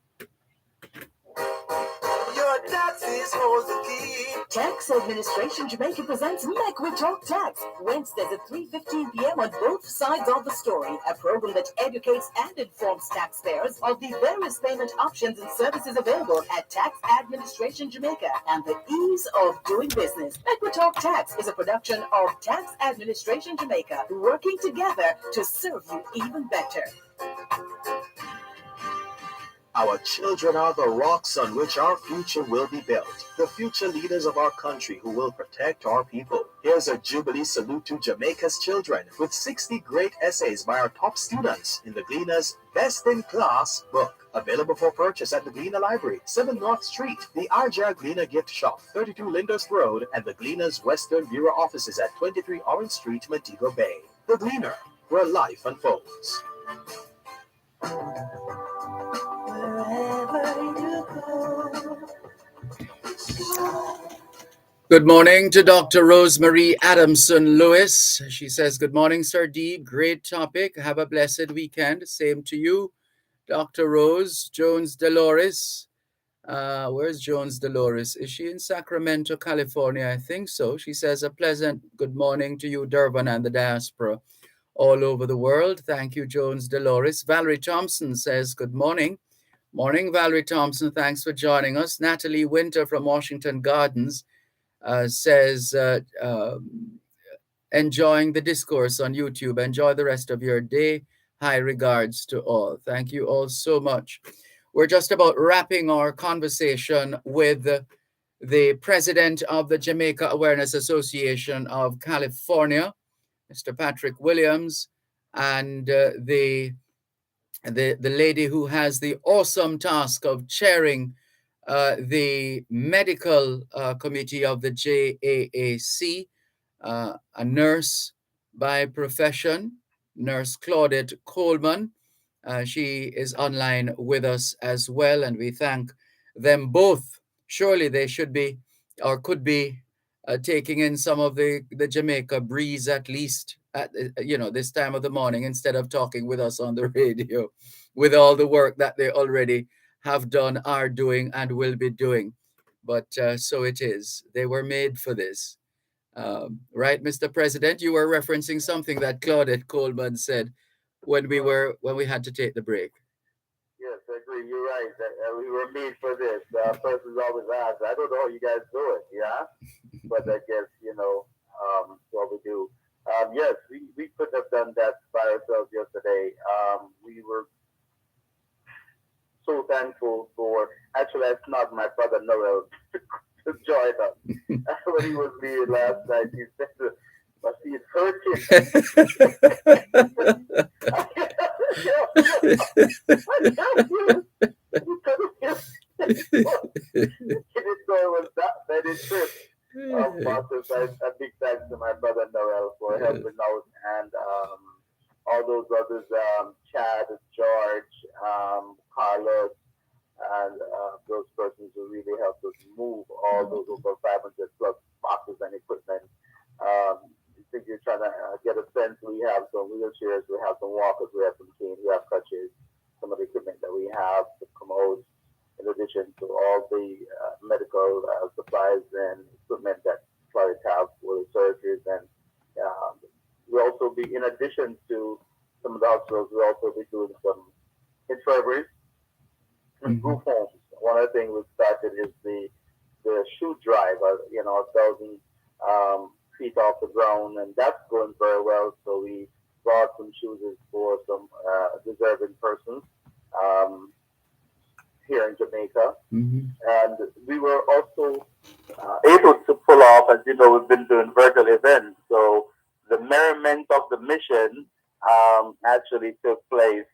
Your taxes hold the key. Tax Administration Jamaica presents Make We Talk Tax, Wednesdays at 3:15 p.m. on both sides of the story, a program that educates and informs taxpayers of the various payment options and services available at Tax Administration Jamaica and the ease of doing business. Make We Talk Tax is a production of Tax Administration Jamaica, working together to serve you even better. Our children are the rocks on which our future will be built. The future leaders of our country who will protect our people. Here's a Jubilee salute to Jamaica's children with 60 great essays by our top students in the Gleaner's Best in Class book. Available for purchase at the Gleaner Library, 7 North Street, the RJ Gleaner Gift Shop, 32 Lyndhurst Road, and the Gleaner's Western Bureau offices at 23 Orange Street, Montego Bay. The Gleaner, where life unfolds. Good morning to Dr. Rosemary Adamson Lewis. She says, good morning, Sir D. Great topic. Have a blessed weekend. Same to you, Dr. Rose. Jones Dolores. Where's Jones Dolores? Is she in Sacramento, California? I think so. She says, a pleasant good morning to you, Dervan, and the diaspora all over the world. Thank you, Jones Dolores. Valerie Thompson says, good morning. Morning, Valerie Thompson. Thanks for joining us. Natalie Winter from Washington Gardens says, enjoying the discourse on YouTube. Enjoy the rest of your day. High regards to all. Thank you all so much. We're just about wrapping our conversation with the president of the Jamaica Awareness Association of California, Mr. Patrick Williams, and the lady who has the awesome task of chairing the medical committee of the JAAC, a nurse by profession, Nurse Claudette Coleman. She is online with us as well, and we thank them both. Surely they should be or could be taking in some of the Jamaica breeze at least at this time of the morning instead of talking with us on the radio with all the work that they already have done, are doing, and will be doing. But so it is. They were made for this. Right, Mr. President? You were referencing something that Claudette Coleman said when we had to take the break. Yes, I agree. You're right. We were made for this. Persons always ask, I don't know how you guys do it, yeah? But I guess, what we do. Yes, we couldn't have done that by ourselves yesterday. We were so thankful for, actually, I snubbed my brother Noel to join us. When he was here last night, he said, my feet hurting. It was that many trips. A big thanks to my brother Noel for helping out, and all those others, Chad, George, Carlos, and those persons who really helped us move all those over 500 plus boxes and equipment. I think you're trying to get a sense. We have some wheelchairs, we have some walkers, we have some canes, we have crutches, some of the equipment that we have to promote, in addition to all the medical supplies and equipment that Florida have for the surgeries. And we also be, in addition to some of the hospitals, we'll also be doing some infirmaries and group homes. One of the things we started is the shoe drive, 1,000 feet off the ground, and that's going very well. So we brought some shoes for some deserving persons here in Jamaica. And we were also able to pull off, as you know, we've been doing virtual events. So the merriment of the mission actually took place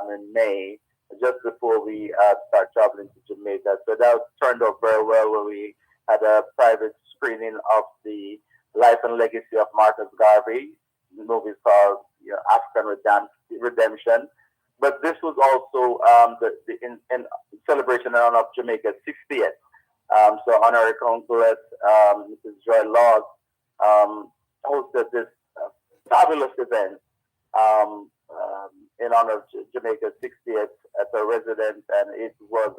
in May, just before we start traveling to Jamaica. So that turned out very well, where we had a private screening of the Life and Legacy of Marcus Garvey. The movie is called African Redemption. But this was also in celebration in honor of Jamaica's 60th. So Honorary Consulate, Mrs. Joy Laws, hosted this fabulous event in honor of Jamaica's 60th at her residence, and it was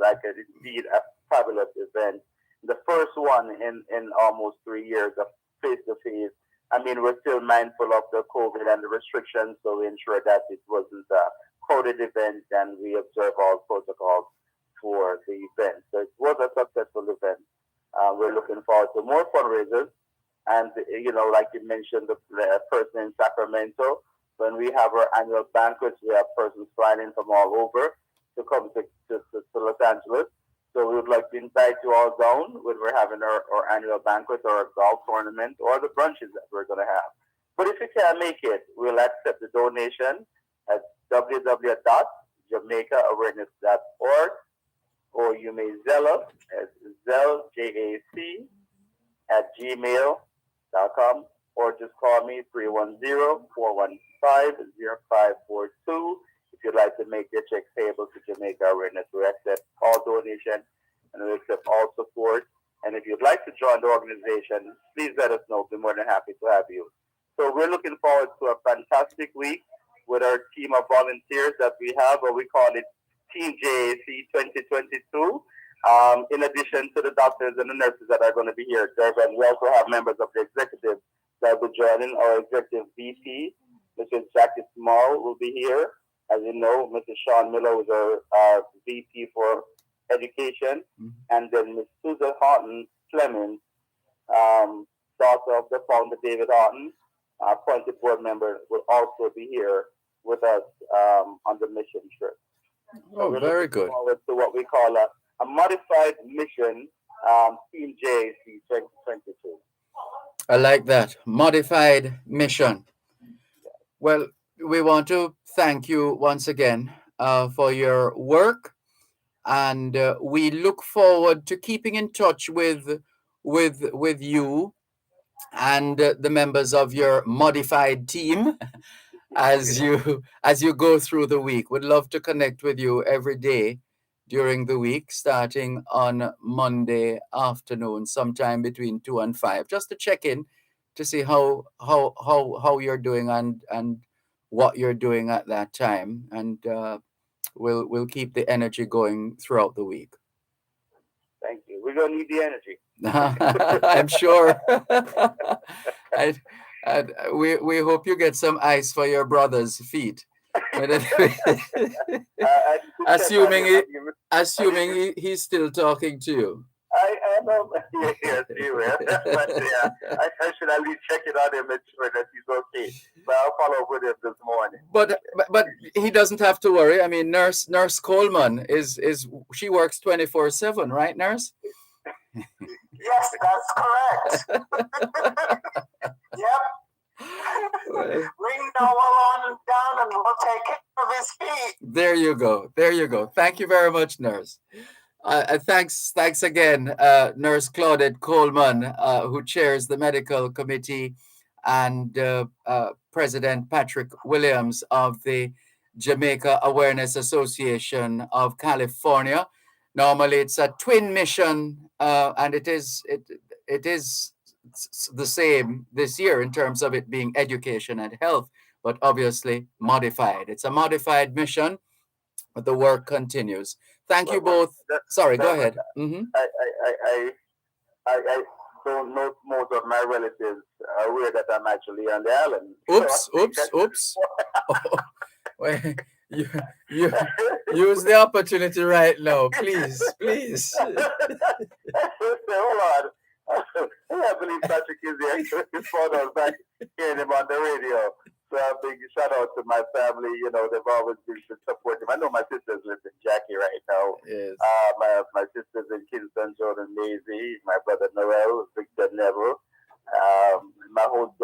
indeed a fabulous event. The first one in almost 3 years of face-to-face. I mean, we're still mindful of the COVID and the restrictions, so we ensure that it wasn't a crowded event, and we observe all protocols for the event. So it was a successful event. We're looking forward to more fundraisers. And, like you mentioned, the person in Sacramento, when we have our annual banquets, we have persons flying in from all over to come to Los Angeles. So we would like to invite you all down when we're having our annual banquet or a golf tournament or the brunches that we're going to have. But if you can't make it, we'll accept the donation at www.jamaicaAwareness.org, or you may Zelle us at zelljaac@gmail.com, or just call me 310-415-0542. If you'd like to make your check payable to Jamaica Awareness, we accept all donation and we accept all support. And if you'd like to join the organization, please let us know. We'll be more than happy to have you. So we're looking forward to a fantastic week with our team of volunteers that we have, or we call it Team JAC 2022. In addition to the doctors and the nurses that are going to be here at Dervan, we also have members of the executive that will be joining. Our executive VP, Mrs. Jackie Small, will be here. As you know, Mrs. Sean Miller is our VP for education. And then Ms. Susan Horton Fleming, daughter of the founder David Horton, appointed board member, will also be here with us on the mission trip. Oh, very good. Forward to what we call a modified mission Team JAC 2022. I like that. Modified mission. Well, we want to thank you once again for your work, and we look forward to keeping in touch with you and the members of your modified team as you go through the week. Would love to connect with you every day during the week, starting on Monday afternoon, sometime between 2 and 5, just to check in to see how you're doing and what you're doing at that time, and we'll keep the energy going throughout the week. Thank you. We're gonna need the energy. I'm sure. I, we hope you get some ice for your brother's feet. Assuming he's still talking to you. I know. Yes, he will. But yeah, I should at least check it on him and sure that he's okay. But I'll follow up with him this morning. But he doesn't have to worry. I mean, Nurse Coleman is she works 24/7, right, Nurse? Yes, that's correct. Yep. Bring Noel on down and we'll take care of his feet. There you go. There you go. Thank you very much, Nurse. Thanks again, Nurse Claudette Coleman, who chairs the medical committee, and President Patrick Williams of the Jamaica Awareness Association of California. Normally, it's a twin mission, and it is the same this year in terms of it being education and health, but obviously modified. It's a modified mission, but the work continues. Thank you both. Sorry, go ahead. Mm-hmm. I don't know most of my relatives are aware that I'm actually on the island. Oops. Well, you use the opportunity right now, please. Hold on. I believe Patrick is the expert of back hearing him on the radio. So a big shout out to my family. You know, they've always been supportive. I know my sisters live in Jackie right now. Yes. My sisters in Kingston, Jordan Maisie, my brother Noel, Victor Neville, my whole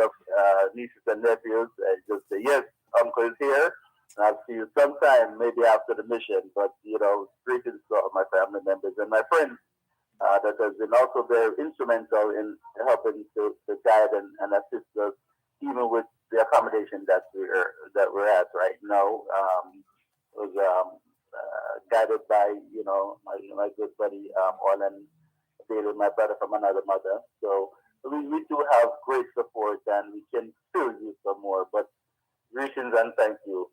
nieces and nephews. I just say, yes, Uncle is here. And I'll see you sometime, maybe after the mission. But, you know, greetings to all my family members and my friends that has been also very instrumental in helping to guide and assist us, even with the accommodation that we're at right now. Was guided by, you know, my good buddy Orlan Bailey, my brother from another mother. So we do have great support, and we can still use some more. But greetings and thank you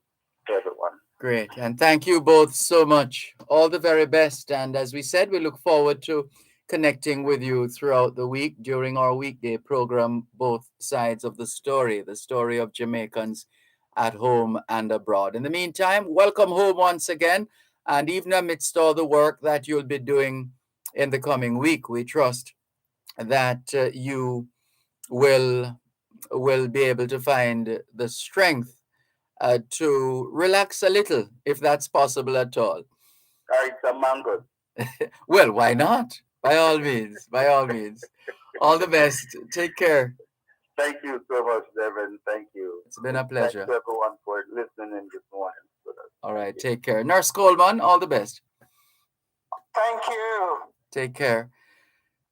to everyone. Great, and thank you both so much. All the very best. And as we said, we look forward to connecting with you throughout the week during our weekday program, both sides of the story of Jamaicans at home and abroad. In the meantime, welcome home once again, and even amidst all the work that you'll be doing in the coming week, we trust that you will be able to find the strength to relax a little, if that's possible at all. Some mangoes. Well, why not? By all means. All the best. Take care. Thank you so much, Dervan. Thank you. It's been a pleasure. Thanks to everyone for listening in this morning. All right, take care. Nurse Coleman, all the best. Thank you. Take care.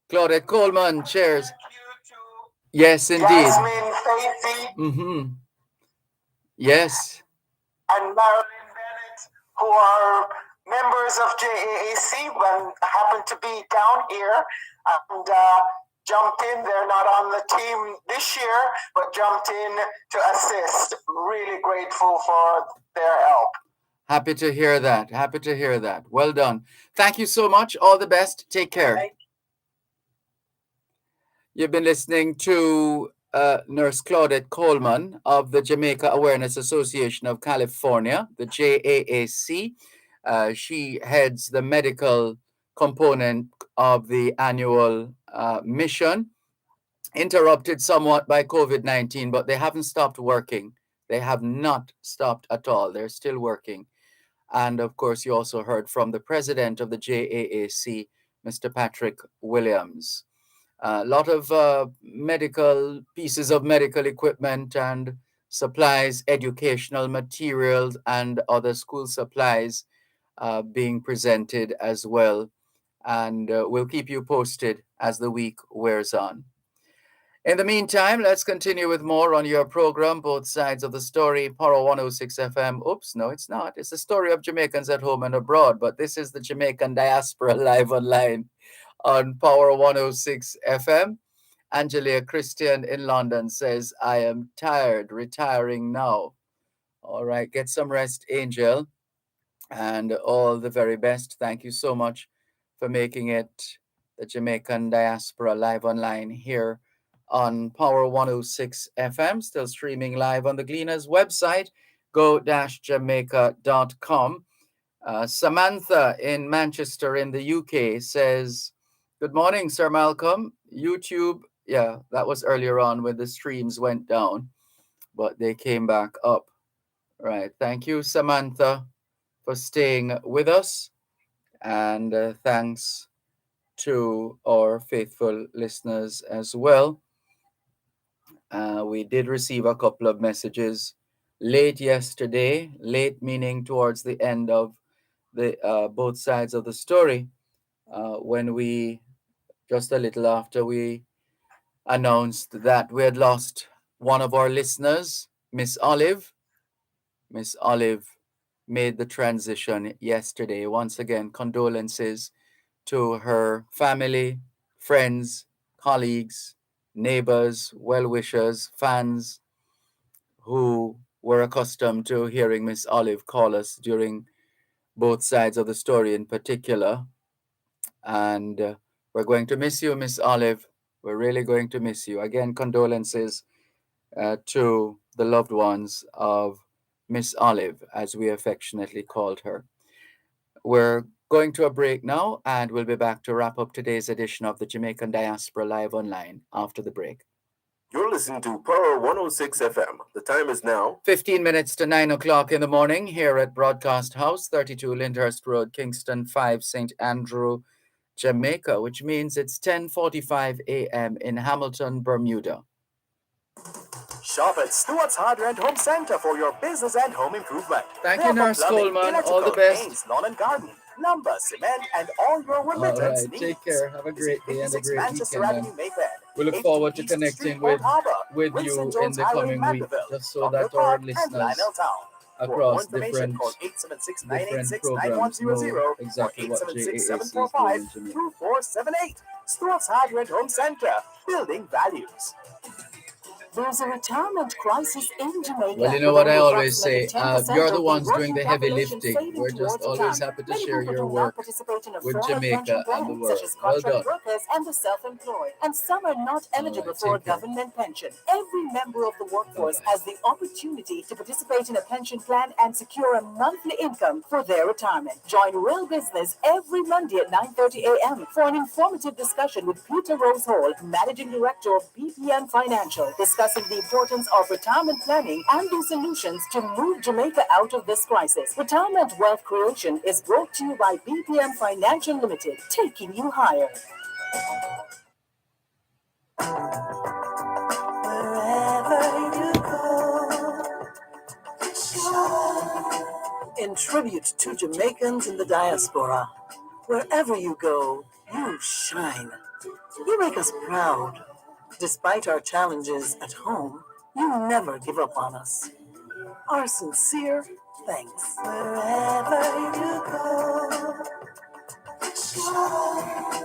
Claudette Coleman, cheers. Yes, indeed. Jasmine Faithy. Mm-hmm. Yes. And Marilyn Bennett, who are members of JAAC and happen to be down here and jumped in. They're not on the team this year, but jumped in to assist. Really grateful for their help. Happy to hear that. Well done. Thank you so much. All the best. Take care. You've been listening to Nurse Claudette Coleman of the Jamaica Awareness Association of California, the JAAC. She heads the medical component of the annual mission, interrupted somewhat by COVID-19, but they haven't stopped working. They have not stopped at all. They're still working. And of course, you also heard from the president of the JAAC, Mr. Patrick Williams. A lot of medical pieces of medical equipment and supplies, educational materials, and other school supplies being presented as well. And we'll keep you posted as the week wears on. In the meantime, let's continue with more on your program, Both Sides of the Story, Power 106 FM. Oops, no, it's not. It's the story of Jamaicans at home and abroad, but this is the Jamaican Diaspora live online on Power 106 FM. Angela Christian in London says, I am tired, retiring now. All right, get some rest, Angel, and all the very best. Thank you so much for making it the Jamaican Diaspora live online here on Power 106 FM, still streaming live on the Gleaners website, go-jamaica.com. Samantha in Manchester in the UK says, good morning, Sir Malcolm. YouTube, yeah, that was earlier on when the streams went down, but they came back up. Right. Thank you, Samantha, for staying with us. And thanks to our faithful listeners as well. We did receive a couple of messages late yesterday, late meaning towards the end of the both sides of the story, when we, just a little after we announced that we had lost one of our listeners, Miss Olive. Miss Olive made the transition yesterday. Once again, condolences to her family, friends, colleagues, neighbors, well-wishers, fans who were accustomed to hearing Miss Olive call us during both sides of the story in particular. And we're going to miss you, Miss Olive. We're really going to miss you. Again, condolences to the loved ones of Miss Olive, as we affectionately called her. We're going to a break now, and we'll be back to wrap up today's edition of the Jamaican Diaspora Live Online after the break. You're listening to Power 106 FM. The time is now 15 minutes to 9 o'clock in the morning here at Broadcast House, 32 Lyndhurst Road, Kingston 5, St. Andrew, Jamaica, which means it's 10:45 a.m. in Hamilton, Bermuda. Shop at Stewart's Hardware and Home Center for your business and home improvement. Thank We you, offer Nurse plumbing, Coleman. All the electrical, best. paints, lawn and garden, lumber, cement, and all your All remittance right, needs. take care. Have a great day and a 56 great Manchester weekend. Avenue, Mayfair. We look 80 forward to East connecting Street, Port Harbor, with Winston you in Jones the Highway, coming week, Mandeville, just so Dr. that our Park, and listeners Lionel Town. For more across information, different call programs 876-986-9100 know or exactly what JAAC is doing in Jamaica. 876-745-2478. Stewart's Hardware and Home Center, building values. There's a retirement crisis in Jamaica. Well, you know what I With always say, approximately 10% you're the of ones doing working the heavy population lifting. saving We're just towards always retirement. happy to Many share people your do not work participate in a with formal pension Jamaica and the plan, world. such as Well contract done. workers and the self-employed. And some are not eligible right, for a take care. government pension. Every member of the workforce has the opportunity to participate in a pension plan and secure a monthly income for their retirement. Join Real Business every Monday at 9:30 a.m. for an informative discussion with Peter Rose Hall, Managing Director of BPM Financial, discussing the importance of retirement planning and the solutions to move Jamaica out of this crisis. Retirement Wealth Creation is brought to you by BPM Financial Limited, taking you higher. Wherever you go, shine. In tribute to Jamaicans in the diaspora, wherever you go, you shine. You make us proud. Despite our challenges at home, you never give up on us. Our sincere thanks. Wherever you go, shine.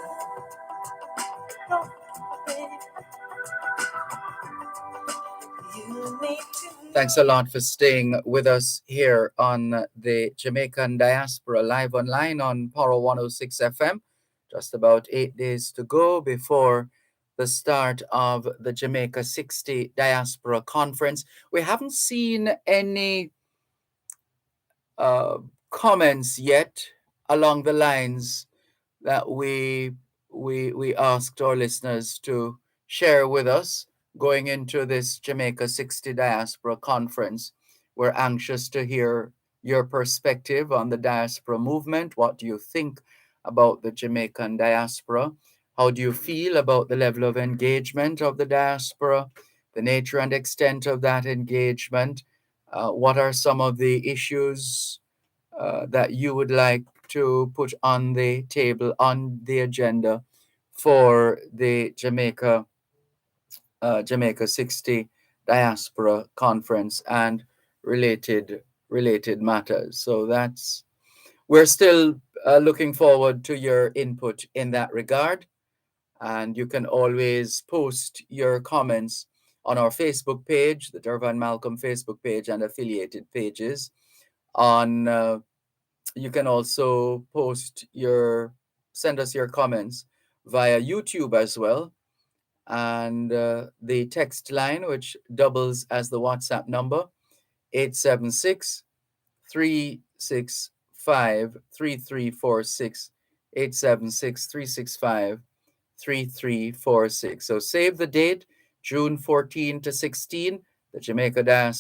You need to. Thanks a lot for staying with us here on the Jamaican Diaspora Live Online on Power 106 FM. Just about 8 days to go before the start of the Jamaica 60 Diaspora Conference. We haven't seen any comments yet along the lines that we asked our listeners to share with us going into this Jamaica 60 Diaspora Conference. We're anxious to hear your perspective on the diaspora movement. What do you think about the Jamaican diaspora. How do you feel about the level of engagement of the diaspora, the nature and extent of that engagement? What are some of the issues that you would like to put on the table, on the agenda for the Jamaica 60 Diaspora Conference and related matters? So we're still looking forward to your input in that regard. And you can always post your comments on our Facebook page, the Dervan Malcolm Facebook page and affiliated pages. You can also send us your comments via YouTube as well. And the text line, which doubles as the WhatsApp number, 876 365 3346, 876 365 3346. So save the date, June 14 to 16, the Jamaica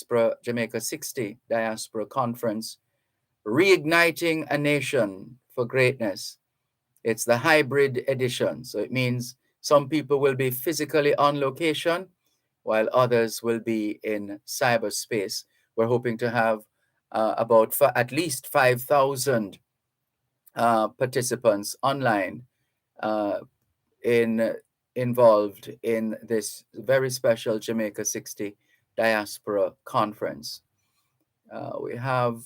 60 Diaspora Conference, Reigniting a Nation for Greatness. It's the hybrid edition. So it means some people will be physically on location while others will be in cyberspace. We're hoping to have at least 5,000 participants online involved in this very special Jamaica 60 Diaspora Conference. We have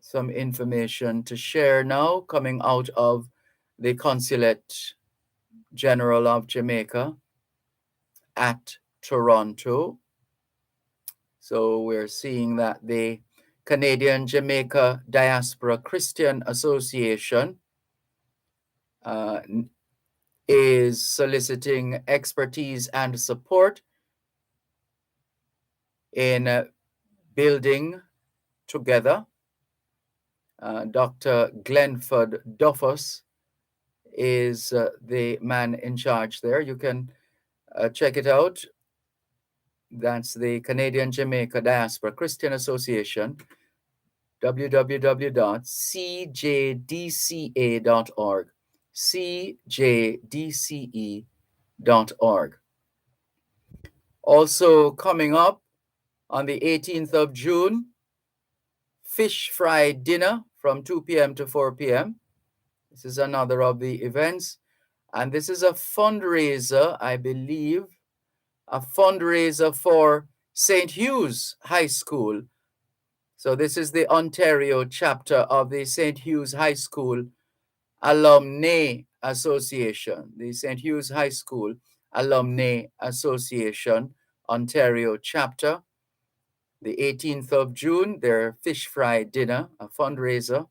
some information to share now coming out of the Consulate General of Jamaica at Toronto. So we're seeing that the Canadian Jamaica Diaspora Christian Association is soliciting expertise and support in building together. Dr. Glenford Duffus is the man in charge there. You can check it out. That's the Canadian Jamaica Diaspora Christian Association, www.cjdca.org, cjdce.org. Also coming up on the 18th of June, fish fry dinner from 2 p.m. to 4 p.m. This is another of the events. And this is a fundraiser, I believe, a fundraiser for St. Hughes High School. So this is the Ontario chapter of the St. Hughes High School Alumni Association, the St. Hughes High School Alumni Association, Ontario chapter. The 18th of June, their fish fry dinner, a fundraiser,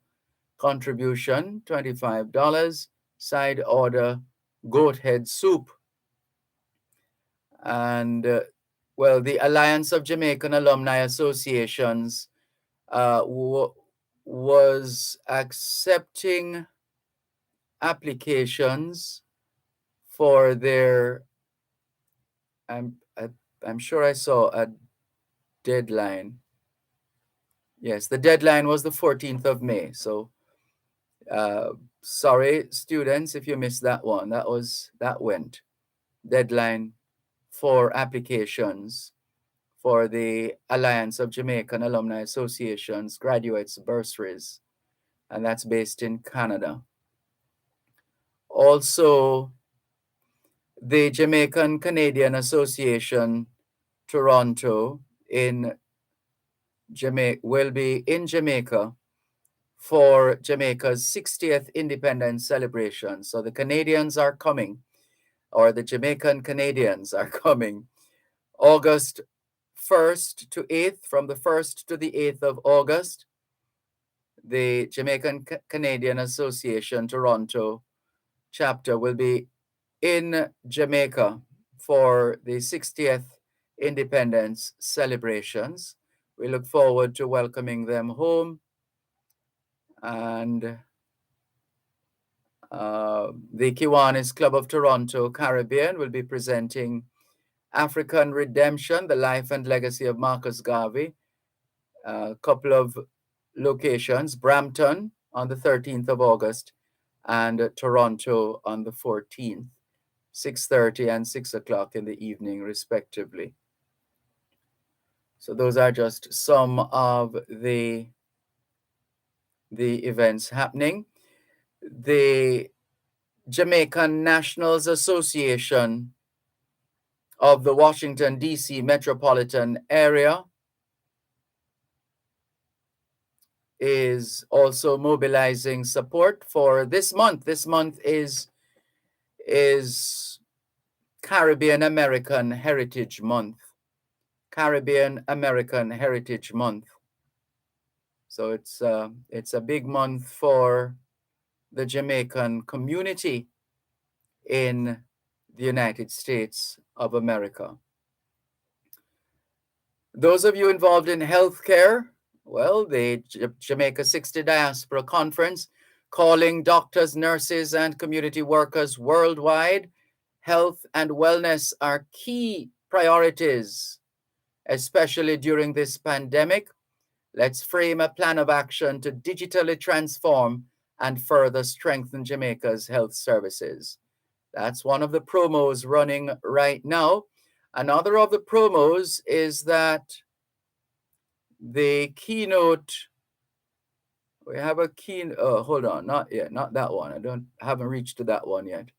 contribution $25, side order goat head soup. And well, the Alliance of Jamaican Alumni Associations was accepting applications for their, I'm sure I saw a deadline. Yes, the deadline was the 14th of May. So sorry, students, if you missed that one. That went. Deadline for applications for the Alliance of Jamaican Alumni Associations graduates bursaries, and that's based in Canada. Also, the Jamaican Canadian Association Toronto will be in Jamaica for Jamaica's 60th independence celebration. So the Canadians are coming, or the Jamaican Canadians are coming, August 1st to 8th, from the 1st to the 8th of August. The Jamaican Canadian Association Toronto chapter will be in Jamaica for the 60th independence celebrations. We look forward to welcoming them home. And the Kiwanis Club of Toronto Caribbean will be presenting African Redemption, the Life and Legacy of Marcus Garvey. A couple of locations, Brampton on the 13th of August and Toronto on the 14th, 6:30 and 6 o'clock in the evening, respectively. So those are just some of the events happening. The Jamaican Nationals Association of the Washington, D.C. metropolitan area is also mobilizing support for this month. This month is Caribbean American Heritage Month. Caribbean American Heritage Month. So it's a big month for the Jamaican community in the United States of America. Those of you involved in healthcare, well, the Jamaica 60 Diaspora Conference, calling doctors, nurses, and community workers worldwide. Health and wellness are key priorities, especially during this pandemic. Let's frame a plan of action to digitally transform and further strengthen Jamaica's health services. That's one of the promos running right now. Another of the promos is that the keynote, we have a keynote, hold on, not yet, not that one. Haven't reached to that one yet.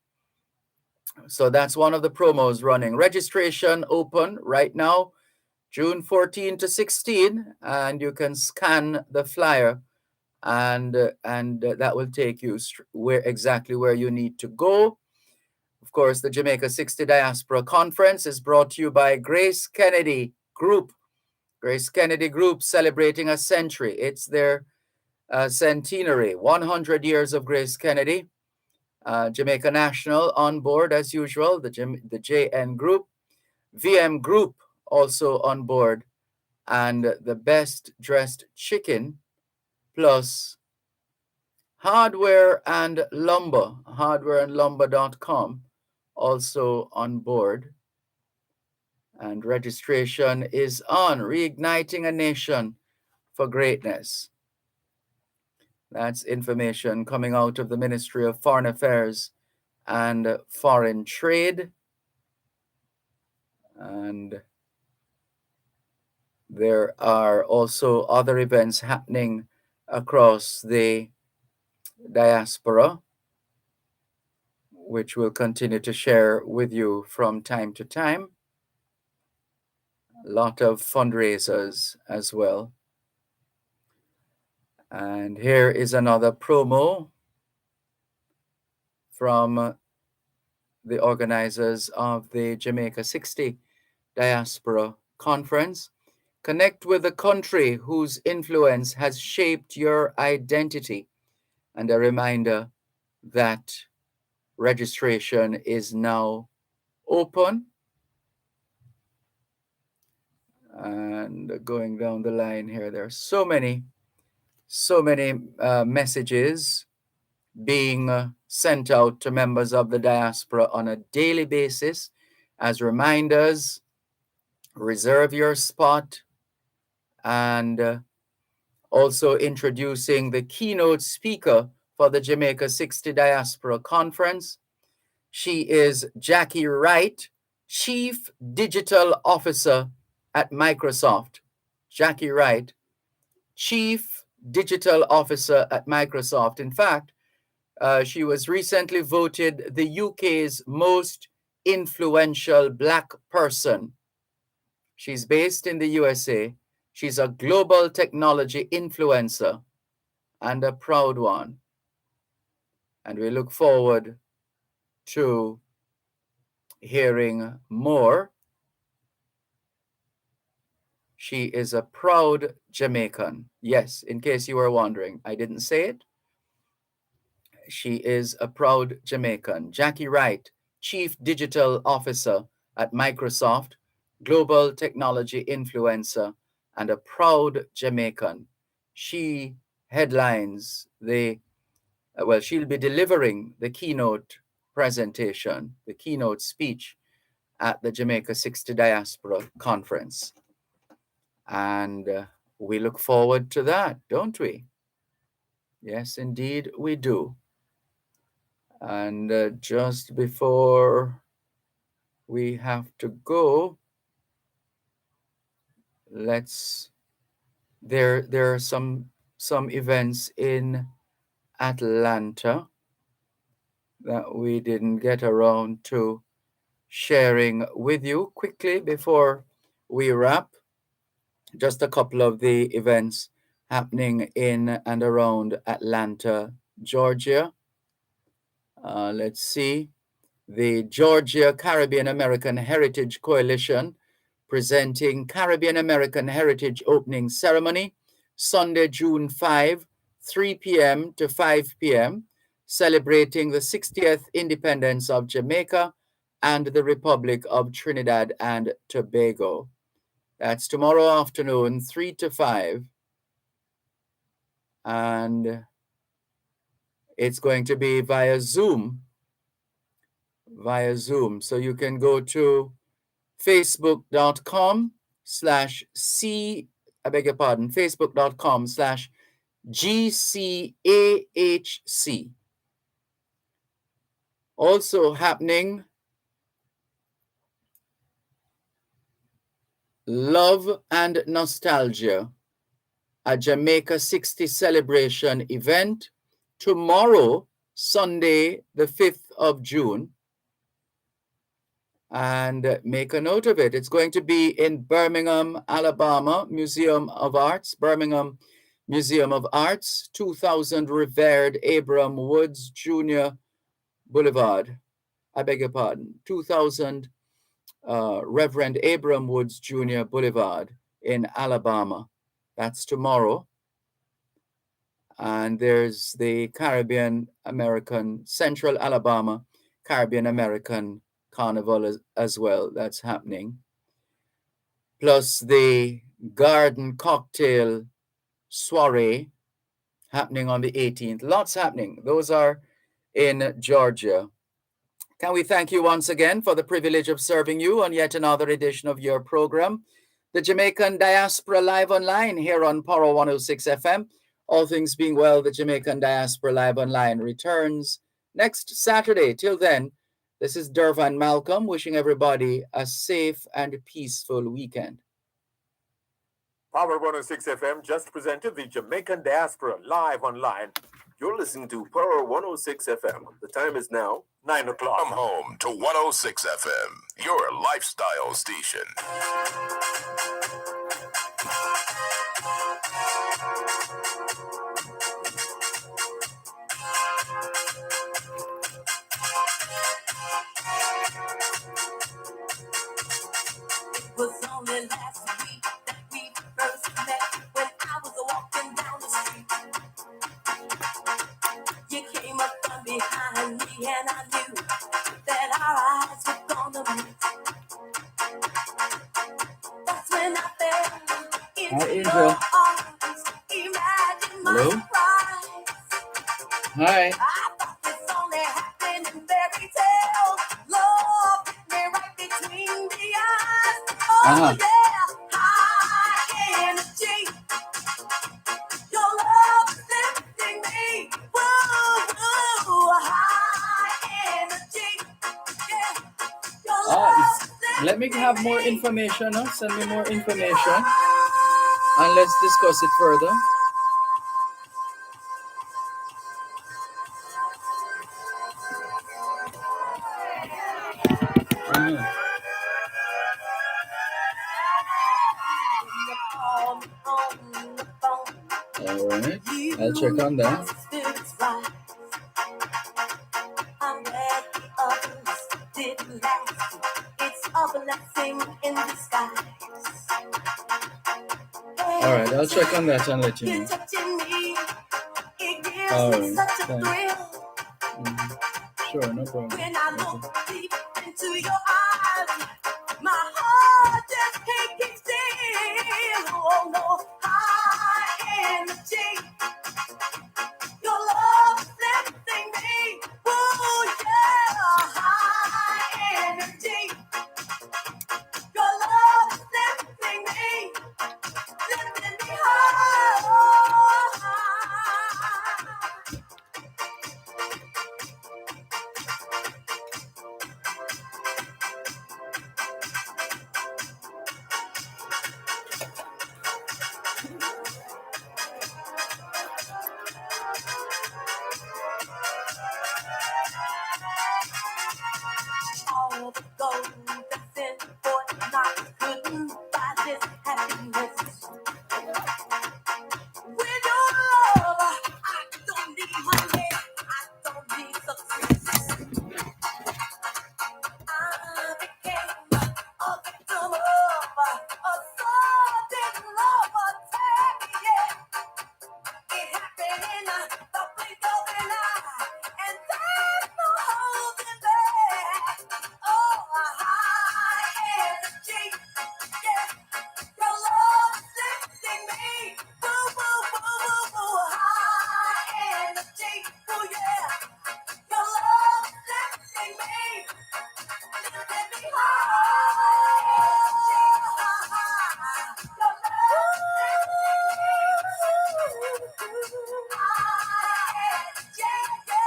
So that's one of the promos running. Registration open right now, June 14 to 16, and you can scan the flyer and that will take you exactly where you need to go. Of course, the Jamaica 60 Diaspora Conference is brought to you by Grace Kennedy Group. Grace Kennedy Group celebrating a century. It's their centenary, 100 years of Grace Kennedy. Jamaica National on board as usual, the JN Group. VM Group also on board. And the Best Dressed Chicken, plus Hardware and Lumber, hardwareandlumber.com, also on board. And registration is on. Reigniting a Nation for Greatness. That's information coming out of the Ministry of Foreign Affairs and Foreign Trade. And there are also other events happening across the diaspora, which we'll continue to share with you from time to time. A lot of fundraisers as well. And here is another promo from the organizers of the Jamaica 60 Diaspora Conference. Connect with the country whose influence has shaped your identity. And a reminder that registration is now open. And going down the line here, there are so many messages being sent out to members of the diaspora on a daily basis as reminders. Reserve your spot, and also introducing the keynote speaker for the Jamaica 60 Diaspora Conference. She is Jackie Wright, Chief Digital Officer at Microsoft. Jackie Wright, Chief Digital Officer at Microsoft. In fact, she was recently voted the UK's most influential Black person. She's based in the USA. She's a global technology influencer and a proud one. And we look forward to hearing more. She is a proud Jamaican. Yes, in case you were wondering, I didn't say it. She is a proud Jamaican. Jackie Wright, Chief Digital Officer at Microsoft, global technology influencer, and a proud Jamaican. She headlines she'll be delivering the keynote presentation, the keynote speech at the Jamaica 60 Diaspora Conference. And we look forward to that, don't we? Yes, indeed, we do. And just before we have to go, there are some events in Atlanta that we didn't get around to sharing with you quickly before we wrap. Just a couple of the events happening in and around Atlanta, Georgia. Let's see. The Georgia Caribbean American Heritage Coalition presenting Caribbean American Heritage Opening Ceremony, Sunday, June 5, 3 p.m. to 5 p.m., celebrating the 60th independence of Jamaica and the Republic of Trinidad and Tobago. That's tomorrow afternoon, 3 to 5. And it's going to be via Zoom. So you can go to facebook.com/GCAHC. Also happening, Love and Nostalgia, a Jamaica 60 celebration event tomorrow, Sunday, the 5th of June. And make a note of it. It's going to be in Birmingham, Alabama, Birmingham Museum of Arts, 2000 Revered Abram Woods Jr. Boulevard. 2000 Reverend Abram Woods Jr. Boulevard in Alabama. That's tomorrow. And there's the Central Alabama Caribbean American Carnival as well. That's happening. Plus the Garden Cocktail Soiree happening on the 18th. Lots happening. Those are in Georgia. Can we thank you once again for the privilege of serving you on yet another edition of your program, the Jamaican Diaspora Live Online here on Power 106 FM. All things being well, the Jamaican Diaspora Live Online returns next Saturday. Till then, this is Dervan Malcolm wishing everybody a safe and peaceful weekend. Power 106 FM just presented the Jamaican Diaspora Live Online. You're listening to Power 106 FM. The time is now 9 o'clock. Come home to 106 FM, your lifestyle station. It was only last week that we first met when I was walking down the street. You came up from behind me and I knew that our eyes were gonna meet. That's when I fell into your arms. Imagine my surprise. Hi. I thought this only happened in fairy tales. Love hit me right between the eyes. Oh yeah, high energy. Your love is lifting me. Woo, high energy. Yeah, your love is Let me have more information. Send me more information. And let's discuss it further. All right, I'll check on that. I'm glad the others didn't last. It's a blessing in disguise. All right, I'll check on that and let you know. All right, thanks. Sure, no problem. When I look deep into your